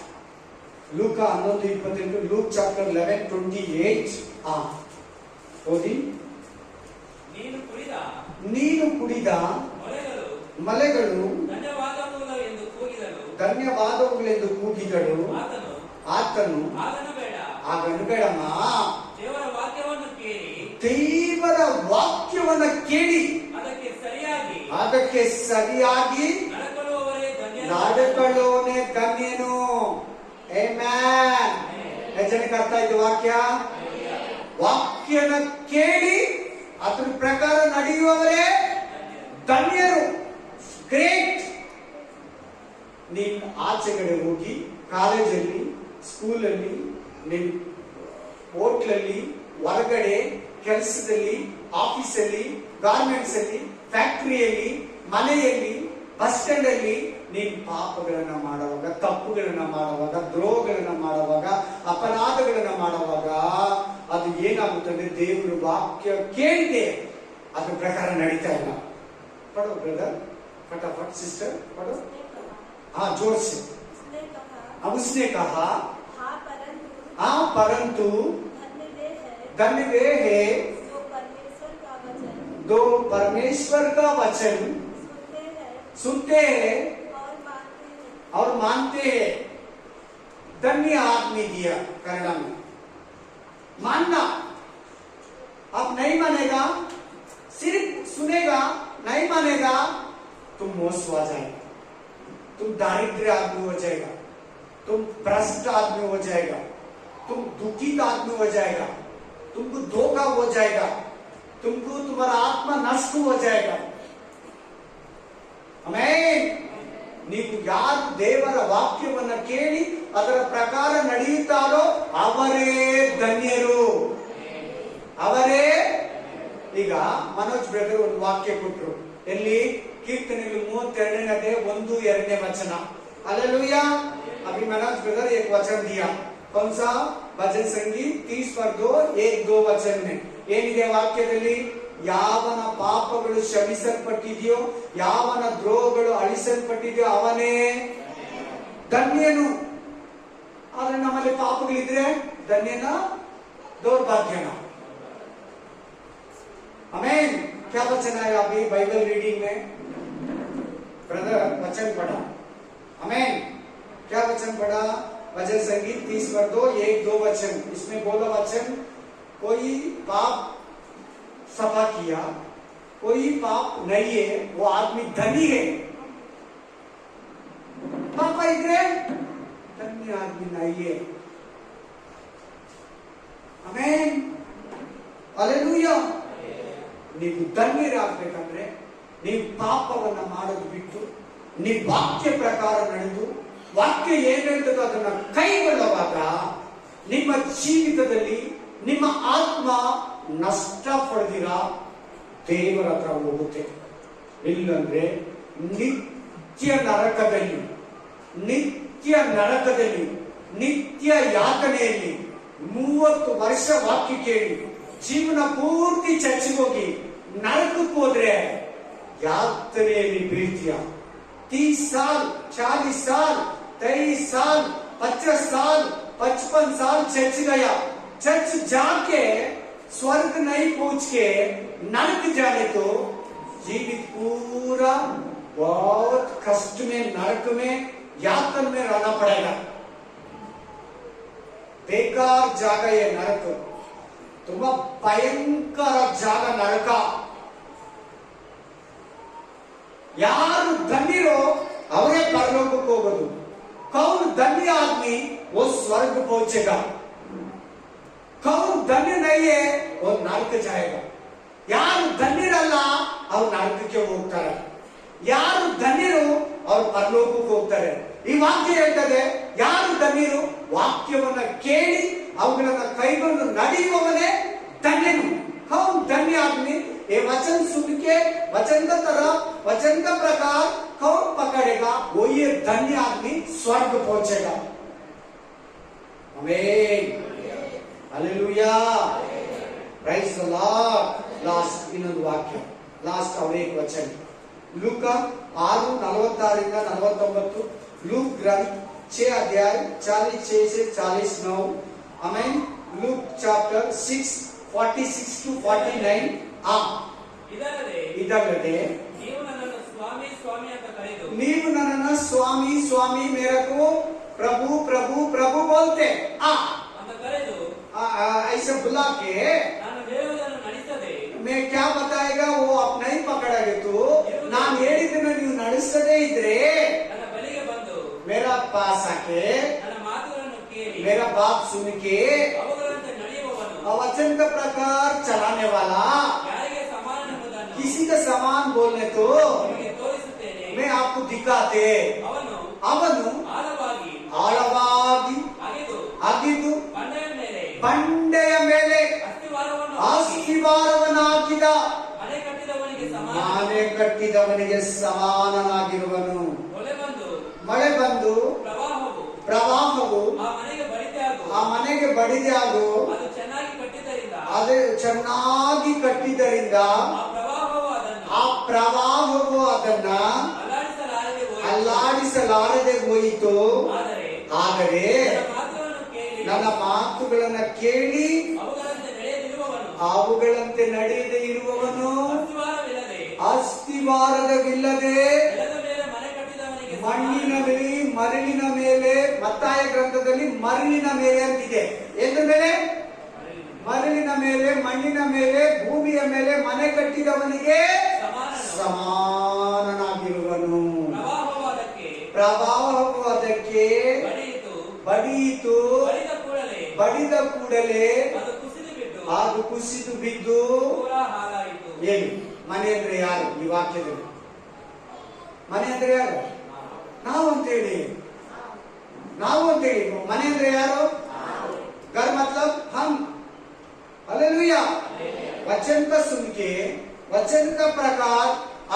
ಲೂಕ 11:28, ಲೂಕ್ ಚಾಪ್ಟರ್ 11:28. ಓದಿ. ನೀನು ಕುಡಿದ ಮಲೆಗಳು ಧನ್ಯವಾದವುಗಳೆಂದು ಕೂಗಿದಳು. ಆತನು ಆಗನು ಬೇಡಮ್ಮ, ದೇವರ ವಾಕ್ಯವನ್ನ ಕೇಳಿ ಅದಕ್ಕೆ ಸರಿಯಾಗಿ ನಡೆಕೊಳ್ಳುವವನೇ ಧನ್ಯನು. ಆಮೆನ್. ಜನಕ್ಕೆ ಅರ್ಥ ಆಯ್ತು ವಾಕ್ಯ? ವಾಕ್ಯನ ಕೇಳಿ ಅದ್ರ ಪ್ರಕಾರ ನಡೆಯುವವರೇ ಧನ್ಯರು. ಗ್ರೇಟ್. ನೀನ್ ಆಚೆಗಡೆ ಹೋಗಿ ಕಾಲೇಜಲ್ಲಿ, ಸ್ಕೂಲಲ್ಲಿ, ನಿನ್ ಹೋಟ್ಲಲ್ಲಿ, ಹೊರಗಡೆ ಕೆಲಸದಲ್ಲಿ, ಆಫೀಸಲ್ಲಿ, ಗಾರ್ಮೆಂಟ್ಸ್ ಅಲ್ಲಿ, ಫ್ಯಾಕ್ಟರಿಯಲ್ಲಿ, ಮನೆಯಲ್ಲಿ, ಬಸ್ ಸ್ಟ್ಯಾಂಡ್ ಅಲ್ಲಿ ನೀನ್ ಪಾಪಗಳನ್ನ ಮಾಡುವಾಗ, ತಪ್ಪುಗಳನ್ನ ಮಾಡುವಾಗ, ದ್ರೋಹಗಳನ್ನ ಮಾಡುವಾಗ, ಅಪರಾಧಗಳನ್ನ ಮಾಡುವಾಗ ಅದು ಏನಾಗುತ್ತದೆ? ದೇವರು ವಾಕ್ಯ ಕೇಳಿದೆ ಅದ್ರ ಪ್ರಕಾರ ನಡೀತಾ ಇಲ್ಲ. ಪಡೋ ಬ್ರದರ್, फटाफट सिस्टर पढ़ो। उसने कहा, हाँ जोर से। उसने कहा, अब उसने कहा हाँ परंतु हाँ परंतु धन्य वे है धन्य वे है जो परमेश्वर का वचन दो परमेश्वर का वचन सुनते हैं सुनते हैं और मानते हैं। और मानते हैं। धन्य आदमी दिया कन्नड़ा में। मानना, अब नहीं मानेगा, सिर्फ सुनेगा, नहीं मानेगा, तुम मोश हो जाएगा, तुम दारिद्र्य आदमी हो जाएगा, तुम भ्रष्ट आदमी हो जाएगा, तुम दुखित आदमी हो जाएगा, तुमको धोखा हो जाएगा, तुमको तुम्हारा आत्मा नष्ट हो जाएगा। ಆಮೆನ್। ನೀವು ಯಾರು ದೇವರ ವಾಕ್ಯವನ್ನ ಕೇಳಿ ಅದರ ಪ್ರಕಾರ ನಡೆಯುತ್ತಾರೋ ಅವರೇ ಧನ್ಯರು, ಅವರೇ। ಈಗ ಮನೋಜ್ ಬ್ರದರ್ ಒಂದು ವಾಕ್ಯ ಕೊಟ್ಟರು, ಎಲ್ಲಿ कीर्तनेಗಳು 32ನೇ 1-2 वचन। हालेलुया। अभी मनोज ब्रदर एक वचन दिया, कौन सा? भजन संगीत 30:2-1-2 वचन में ಏನಿದೆ ವಾಕ್ಯದಲ್ಲಿ? ಯಾವನ ಪಾಪಗಳು ಕ್ಷಮಿಸಲ್ಪಟ್ಟಿದೆಯೋ, ಯಾವನ ದ್ರೋಹಗಳು ಅಳಿಸಲ್ಪಟ್ಟಿದೆಯೋ ಅವನೇ ಧನ್ಯನು। ಆದ್ರೆ ನಮ್ಮಲ್ಲಿ ಪಾಪಗಳಿದ್ರೆ ಧನ್ಯನ ದೌರ್ಭಾಗ್ಯನ? आमेन। क्या वचन है अभी बाइबल रीडिंग में? ब्रदर वचन पढ़ा। आमेन। क्या वचन पढ़ा? भजन संगीत 30:2-1-2 वचन। इसमें बोला वचन, कोई पाप सफा किया, कोई पाप नहीं है, वो आदमी धनी है। पापा इधर धन्य आदमी नहीं है। आमेन। हालेलुया। ನೀವು ಧನ್ಯರಾಗಬೇಕಂದ್ರೆ ನೀವು ಪಾಪವನ್ನ ಮಾಡೋದು ಬಿಟ್ಟು ನೀವು ವಾಕ್ಯ ಪ್ರಕಾರ ನಡೆದು ವಾಕ್ಯ ಏನ್ ಹೇಳ್ತದೋ ಅದನ್ನ ಕೈಗೊಳ್ಳುವಾಗ ನಿಮ್ಮ ಜೀವಿತದಲ್ಲಿ ನಿಮ್ಮ ಆತ್ಮ ನಷ್ಟ ಪಡೆದಿರ ದೇವರ ಹತ್ರ ಹೋಗುತ್ತೆ. ಇಲ್ಲಂದ್ರೆ ನಿತ್ಯ ನರಕದಲ್ಲಿ ನಿತ್ಯ ಯಾತನೆಯಲ್ಲಿ 30 ವರ್ಷ ವಾಕ್ಯ ಕೇಳಿ ಜೀವನ ಪೂರ್ತಿ ಚರ್ಚಿಗೆ ಹೋಗಿ ನರಕಕ್ಕೆ ಹೋದ್ರೆ ಯಾತನೆಯಲ್ಲಿ ಬೀಳ್ತೀಯ। 30 साल 40 साल 23 साल 50 साल 55 साल चर्च गया, चर्च जाके स्वर्ग नहीं पहुंच के नरक जाने तो जीवित पूरा बहुत कष्ट में, नरक में, यातन में रहना पड़ेगा। बेकार जागा ये नरक, ತುಂಬಾ ಭಯಂಕರ ಜಾಗ ನರಕ। ಯಾರು ಧನ್ಯರೋ ಅವರೇ ಪರಲೋಕಕ್ಕೆ ಹೋಗೋದು। कौन धन्य आदमी वो स्वर्ग पहुंचेगा, कौन धन्य नहीं है वो नरक जाएगा। ಯಾರು ಧನ್ಯರಲ್ಲ ಅವ್ರು ನರಕಕ್ಕೆ ಹೋಗ್ತಾರೆ, ಯಾರು ಧನ್ಯರು ಅವ್ರು ಪರಲೋಕಕ್ಕೆ ಹೋಗ್ತಾರೆ। ಈ ವಾಕ್ಯ ಹೇಳ್ತದೆ, ಯಾರು ಧನ್ಯರು? ವಾಕ್ಯವನ್ನ ಕೇಳಿ ಅವುಗಳನ್ನ ಕೈಗೊಂಡು ನಡೆಯುವವನೇ धन्यनु। कौन धन्य आदमी? ये वचन सुन के वचन का तरफ, वचन का प्रकार कौन पकड़ेगा? वो ये धन्य आदमी स्वर्ग पहुंचेगा। आमीन। Hallelujah. Praise the Lord. Last ಇನ್ನೊಂದು ವಾಕ್ಯ, ಲಾಸ್ಟ್ ಅವರೇ ವಚನ ಲೂಕ 6:46-49। लूक ग्रंथ 6:46-49। आमीन। Luke chapter 6:46-49। ಇದಲ್ಲದೆ ನೀವು ನನ್ನನ್ನು ಸ್ವಾಮಿ ಸ್ವಾಮಿ ಅಂತ ಕರೆದು ನೀವು ನನ್ನನ್ನು ಸ್ವಾಮಿ ಸ್ವಾಮಿ मेरे को प्रभु प्रभु प्रभु बोलते ಅಂತ ಕರೆದು ऐसे बुला के ನಾನು ಹೇಳುವುದನ್ನು ನಡೆಸದೆ मैं क्या बताएगा वो आप नहीं पकड़ोगे। तो ನಾನು ಹೇಳಿದ್ದನ್ನು ನೀವು ನಡೆಸದೇ ಇದ್ರೆ ನನ್ನ ಬಳಿಗೆ ಬಂದು मेरा पास आके ನನ್ನ ಮಾತುಗಳನ್ನು ಕೇಳಿ मेरा बात सुन के ಅವುಗಳಂತೆ ನಡೆಯುವವನು वचन का प्रकार चलाने वाला, ಯಾರಿಗೆ ಸಮಾನನೆಂಬುದನ್ನು किसी का समान बोलने तो ನಿಮಗೆ ತೋರಿಸುತ್ತೇನೆ। मैं आपको दिखाते। ಅವನು ಅವನು ಆಳವಾಗಿ ಆಳವಾಗಿ ಅಗಿದು ಬಂಡೆಯ ಮೇಲೆ ಅಸ್ತಿವಾರವನ್ನು ಹಾಕಿದ ಮನೆ ಕಟ್ಟಿದವನಿಗೆ ಸಮಾನನಾಗಿರುವನು। ಮಳೆ ಬಂದು ಪ್ರವಾಹವು ಆ ಮನೆಗೆ ಬಡಿದಾಗು ಅದು ಚೆನ್ನಾಗಿ ಕಟ್ಟಿದ್ದರಿಂದ ಆ ಪ್ರವಾಹವು ಅದನ್ನ ಹೋಗಲಾಡಿಸಲಾರದೆ ಹೋಯಿತು. ಆದರೆ ನನ್ನ ಮಾತುಗಳನ್ನು ಕೇಳಿ ನನ್ನ ಮಾತುಗಳನ್ನ ಕೇಳಿ ಅವುಗಳಂತೆ ನಡೆಯದಿರುವವನು ಅವುಗಳಂತೆ ನಡೆಯದೆ ಇರುವವನು ಅಸ್ತಿವಾರವಿಲ್ಲದೆ ಅಸ್ತಿವಾರವಿಲ್ಲದೆ ನೆಲದ ಮೇಲೆ ಮನೆ ಕಟ್ಟಿದವನಿಗೆ ಮಣ್ಣಿನ ಮೇಲೆ ಮರಳಿನ ಮೇಲೆ ಮತ್ತಾಯ ಗ್ರಂಥದಲ್ಲಿ ಮರಳಿನ ಮೇಲೆ ಅಂತಿದೆ. ಎದ್ರ ಮೇಲೆ? ಮರಳಿನ ಮೇಲೆ, ಮಣ್ಣಿನ ಮೇಲೆ, ಭೂಮಿಯ ಮೇಲೆ ಮನೆ ಕಟ್ಟಿದವನಿಗೆ ಸಮಾನನಾಗಿರುವನು. ಪ್ರವಾಹವು ಅದಕ್ಕೆ ಬಡಿಯಿತು. ಬಡಿದ ಕೂಡಲೇ ಅದು ಕುಸಿದು ಬಿದ್ದು ಏನು? ಮನೆ ಅಂದ್ರೆ ಯಾರು ಈ ವಾಕ್ಯದಲ್ಲಿ? ಮನೆ ಅಂದ್ರೆ ಯಾರು? ನಾವು ಅಂತೇಳಿ ಮನೆ ಅಂದ್ರೆ ಯಾರು? घर मतलब हम। हालेलुया। वचन का सुन के, वचन का प्रकार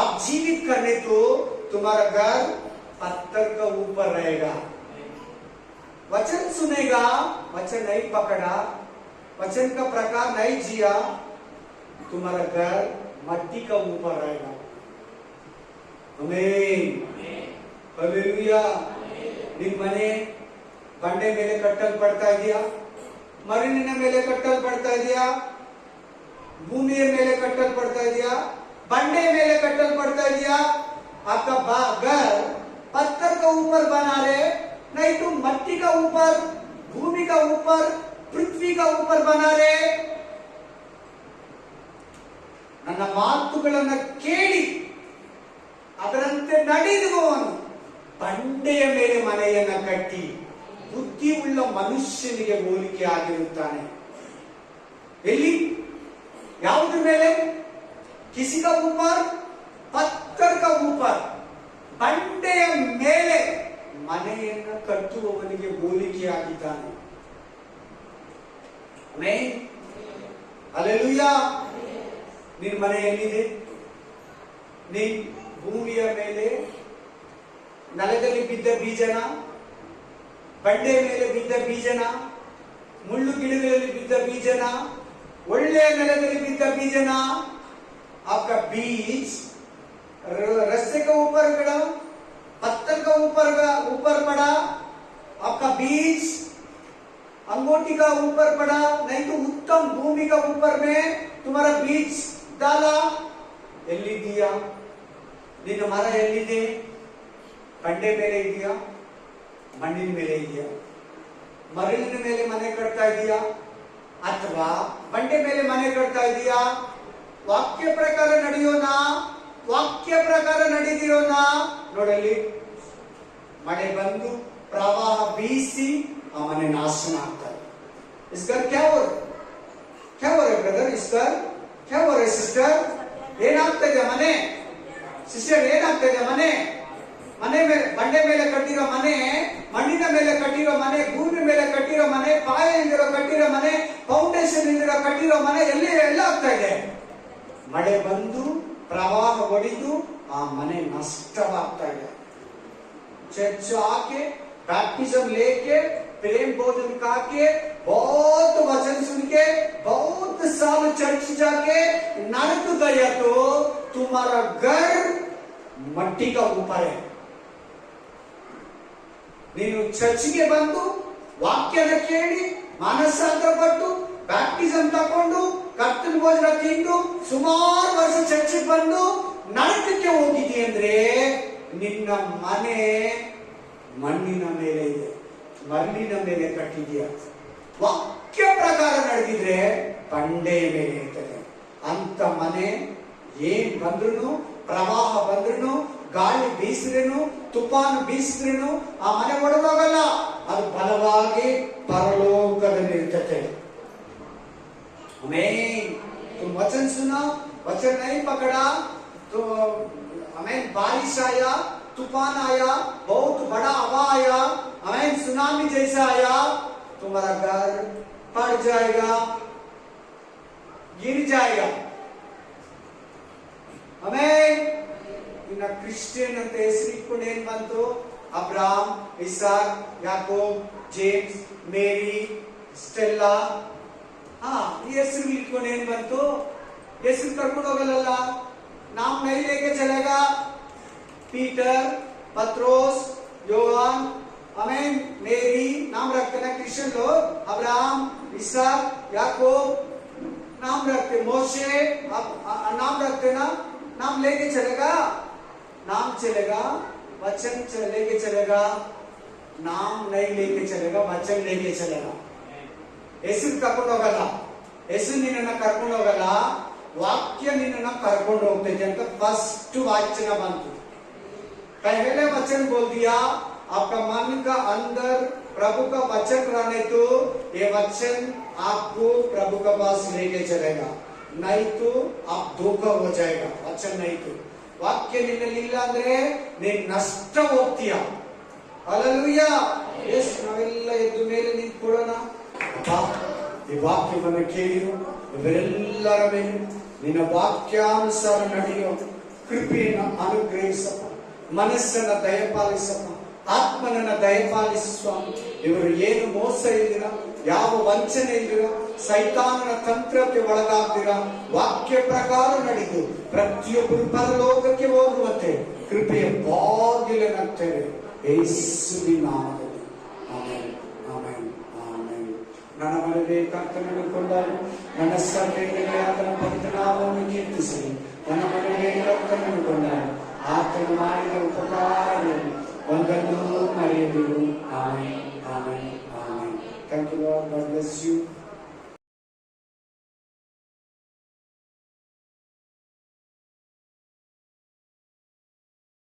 आप जीवित करने तो तुम्हारा घर पत्थर का ऊपर रहेगा। वचन सुनेगा, वचन नहीं पकड़ा, वचन का प्रकार नहीं जिया, तुम्हारा घर मट्टी का ऊपर रहेगा। आमीन। हालेलुया। ನಿನ್ ಮನೆ ಬಂಡೆ ಮೇಲೆ ಕಟ್ಟಲ್ಪಡ್ತಾ ಇದೆಯಾ? ಮರಳಿನ ಮೇಲೆ ಕಟ್ಟಲ್ಪಡ್ತಾ ಇದೆಯಾ? ಭೂಮಿಯ ಮೇಲೆ ಕಟ್ಟಲ್ಪಡ್ತಾ ಇದೆಯಾ? ಬಂಡೆ ಮೇಲೆ ಕಟ್ಟಲ್ಪಡ್ತಾ ಇದೆಯಾ? आपका घर पत्थर का ऊपर बना रहे, नहीं तो मट्टी का ऊपर, भूमि का ऊपर, पृथ्वी का ऊपर बना रहे। ನನ್ನ ಮಾತುಗಳನ್ನು ಕೇಳಿ ಅದರಂತೆ ನಡೆಯುವವನು ಬಂಡೆಯ ಮೇಲೆ ಮನೆಯನ್ನ ಕಟ್ಟಿ ಬುದ್ಧಿ ಉಳ್ಳ ಮನುಷ್ಯನಿಗೆ ಹೋಲಿಕೆ ಆಗಿರುತ್ತಾನೆ. ಎಲ್ಲಿ? ಯಾವುದ್ರ ಮೇಲೆ? ಕಿಸಿ ಕಾ ऊपर, पत्थर का ऊपर, ಬಂಡೆಯ ಮೇಲೆ ಮನೆಯನ್ನ ಕಟ್ಟುವವನಿಗೆ ಹೋಲಿಕೆ ಆಗಿದ್ದಾನೆ. ಆಮೆನ್. ಹಲ್ಲೆಲೂಯಾ. ನಿನ್ನ ಮನೆ ಎಲ್ಲಿದೆ? ನೀನ್ ಭೂಮಿಯ ಮೇಲೆ ನೆಲದಲ್ಲಿ ಬಿದ್ದ ಬೀಜನ, ಬಂಡೆ ಮೇಲೆ ಬಿದ್ದ ಬೀಜನ, ಮುಳ್ಳು ಗಿಡಗಳಲ್ಲಿ ಬಿದ್ದ ಬೀಜನ, ಒಳ್ಳೆಯ ನೆಲದಲ್ಲಿ ಬಿದ್ದ ಬೀಜನ? आपका बीज रास्ते के ऊपर पड़ा, पत्थर का ऊपर पड़ा, आपका बीज अंगूठी का ऊपर पड़ा, नहीं तो उत्तम भूमि का ऊपर में तुम्हारा बीज डाला। ಎಲ್ಲಿದೆಯಾ? ನಿನ್ನ ಮರ ಎಲ್ಲಿದೆ? ಬಂಡೆ ಮೇಲೆ ಇದೆಯಾ? ಮಣ್ಣಿನ ಮೇಲೆ ಇದೆಯಾ? ಮರಳಿನ ಮೇಲೆ ಮನೆ ಕಟ್ತಾ ಇದೆಯಾ ಅಥವಾ ಬಂಡೆ ಮೇಲೆ ಮನೆ ಕಟ್ತಾ ಇದೆಯಾ? ವಾಕ್ಯ ಪ್ರಕಾರ ನಡೆಯೋಣ, ವಾಕ್ಯ ಪ್ರಕಾರ ನಡೆದಿರೋಣ. ನೋಡಲ್ಲಿ ಮಳೆ ಬಂದು ಪ್ರವಾಹ ಬೀಸಿ ಆ ಮನೆ ನಾಶನ ಆಗ್ತಾರೆ. ಇಸ್ಕರ್ ಕ್ಯಾ हो रहा है ब्रदर? इस्कर क्या हो रहा है सिस्टर? ಏನಾಗ್ತಾ ಇದೆ ಮನೆ? ಸಿಸ್ಟರ್ ಏನಾಗ್ತಾ ಇದೆ ಮನೆ? ಮನೆ ಮೇಲೆ, ಬಂಡೆ ಮೇಲೆ ಕಟ್ಟಿರೋ ಮನೆ, ಮಣ್ಣಿನ ಮೇಲೆ ಕಟ್ಟಿರೋ ಮನೆ, ಭೂಮಿ ಮೇಲೆ ಕಟ್ಟಿರೋ ಮನೆ, ಪಾಯದಿಂದಿರೋ ಕಟ್ಟಿರೋ ಮನೆ, ಫೌಂಡೇಶನ್ ಇಂದಿರೋ ಕಟ್ಟಿರೋ ಮನೆ ಎಲ್ಲ ಆಗ್ತಾ ಇದೆ. ಮಳೆ ಬಂದು ಪ್ರವಾಹ ಹೊಡೆದು ಆ ಮನೆ ನಷ್ಟವಾಗ್ತಾ ಇದೆ. चर्च आके बैप्टिज्म लेके प्रेम भोजन खाके बहुत वचन सुन के बहुत साल चर्च जाके नरक गया तो तुम्हारा घर मट्टी का ऊपर है। ನೀನು ಚರ್ಚ್ಗೆ ಬಂದು ವಾಕ್ಯನ ಕೇಳಿ ಮಾನಸಾಂತರ ಪಟ್ಟು ಬ್ಯಾಪ್ಟಿಸಮ್ ತಕೊಂಡು ಕರ್ತನ ಭೋಜನ ತಿಂದು ಸುಮಾರು ವರ್ಷ ಚರ್ಚ್ಗೆ ಬಂದು ನರಕಕ್ಕೆ ಹೋಗಿದ್ದೀ ಅಂದ್ರೆ ನಿನ್ನ ಮನೆ ಮಣ್ಣಿನ ಮೇಲೆ ಇದೆ, ಮರಳಿನ ಮೇಲೆ ಕಟ್ಟಿದೆಯಾ? ವಾಕ್ಯ ಪ್ರಕಾರ ನಡೆದಿದ್ರೆ ಬಂಡೆಯ ಮೇಲೆ ಇರ್ತದೆ. ಅಂತ ಮನೆ ಏನ್ ಬಂದ್ರು, ಪ್ರವಾಹ ಬಂದ್ರು, ಗಾಳಿ ಬೀಸಿದ್ರೇನು, ತುಫಾನು ಬೀಸಿದ್ರೇನು ಆ ಮನೆ ಒಡೆದೋಗಲ್ಲ. ಅದು ಬಲವಾಗಿ ಪರಲೋಕದಲ್ಲಿ ಇರ್ತದೆ. आमीन। तुम वचन सुना, वचन नहीं पकड़ा तो आमीन, बारिश आया, तूफान आया, बहुत बड़ा हवा आया, आमीन, सुनामी जैसा आया, तुम्हारा घर पड़ जाएगा, गिर जाएगा। आमीन। इन क्रिश्चियन ಅಂತ ಹೆಸರಿಟ್ಕೊಂಡು ಏನ್ ಬಂತು? ಅಬ್ರಹಾಂ, ಇಸಾಕ್, ಯಾಕೋಬ್, ಜೇಮ್ಸ್, ಮೇರಿ, ಸ್ಟೆಲ್ಲಾ. ಈ ಹೆಸರು ಇಟ್ಕೊಂಡು ಏನ್ ಬಂತು? ಹೆಸರು ಕರ್ಕೊಂಡು ಹೋಗಲ್ಲ. ನಾಮ್ नहीं लेके चलेगा पीटर, पत्रोस, योहान, आमीन, मेरी नाम रखते ना क्रिश्चियन लोग, अब्राहम, इसहाक, याकूब नाम रखते, मोशे नाम रखते ना, नाम लेके चलेगा, नाम चलेगा, वचन लेके चलेगा, नाम नहीं लेके चलेगा, वचन लेके चलेगा. ಹೆಸರು ಕರ್ಕೊಂಡು ಹೋಗಲ್ಲ, ಹೆಸರು ನಿನ್ನನ್ನ ಕರ್ಕೊಂಡು ಹೋಗಲ್ಲ, ವಾಕ್ಯ ನಿನ್ನನ್ನ ಕರ್ಕೊಂಡು ಹೋಗ್ತೈತೆ ಅಂತ ಫಸ್ಟ್ ವಾಚನ ಬಂತು. पहले वचन बोल दिया, आपका मन का अंदर प्रभु का वचन रहने तो ये वचन आपको प्रभु के पास लेके चलेगा, नहीं तो आप धोखा हो जाएगा. वचन नहीं तो ವಾಕ್ಯ ನಿನ್ನಲ್ಲಿಲ್ಲ ಅಂದ್ರೆ ನೀನ್ ನಷ್ಟ ಹೋಗ್ತೀಯ. ಹಲ್ಲೆಲೂಯಾ. ಯೇಸು ನಾವೆಲ್ಲ ಎದ್ದು ಮೇಲೆ ನಿಂತ್ಕೊಳ್ಳೋಣ. ಈ ವಾಕ್ಯವನ್ನು ಕೇಳಿರು, ಇವರೆಲ್ಲರ ಮೇಲೆ ನಿನ್ನ ವಾಕ್ಯಾನುಸಾರ ನಡೆಯೋ ಕೃಪೆಯನ್ನು ಅನುಗ್ರಹಿಸಪ್ಪ, ಮನಸ್ಸನ್ನ ದಯಪಾಲಿಸಪ್ಪ, ಆತ್ಮನನ್ನ ದಯಪಾಲಿಸು ಸ್ವಾಮಿ. ಇವರು ಏನು ಮೋಸ ಇಲ್ದಿರ, ಯಾವ ವಂಚನೆ ಇಲ್ದಿರ, ಸೈತಾನನ ತಂತ್ರಕ್ಕೆ ಒಳಗಾಗ್ದಿರ, ವಾಕ್ಯ ಪ್ರಕಾರ ನಡೆದು ಪ್ರತಿಯೊಬ್ಬರು ಪರಲೋಕಕ್ಕೆ ಹೋಗುವಂತೆ ಕೃಪೆಯ ಬಾಗಿಲನ್ನತ್ತೇವೆ ಯೇಸುವಿನ ನಾಮದಲ್ಲಿ. Amen, amen, amen. ನನ್ನ ಮನವೇ ಕರ್ತನನ್ನು ಕೊಂಡಾಡು, ನನ್ನ ಸರ್ವೇಗಲೇ ಆತನ ಪವಿತ್ರ ನಾಮವನ್ನು ಕೀರ್ತಿಸಲಿ. ನನ್ನ ಮನವೇ ಕರ್ತನನ್ನು ಕೊಂಡಾಡು, ಆತನು ಮಾಡಿದ ಉಪಕಾರವನ್ನು ಒಂದನ್ನು ಮರೆಯದಿರು. Amen, amen, amen. Thank you, Lord. God bless you.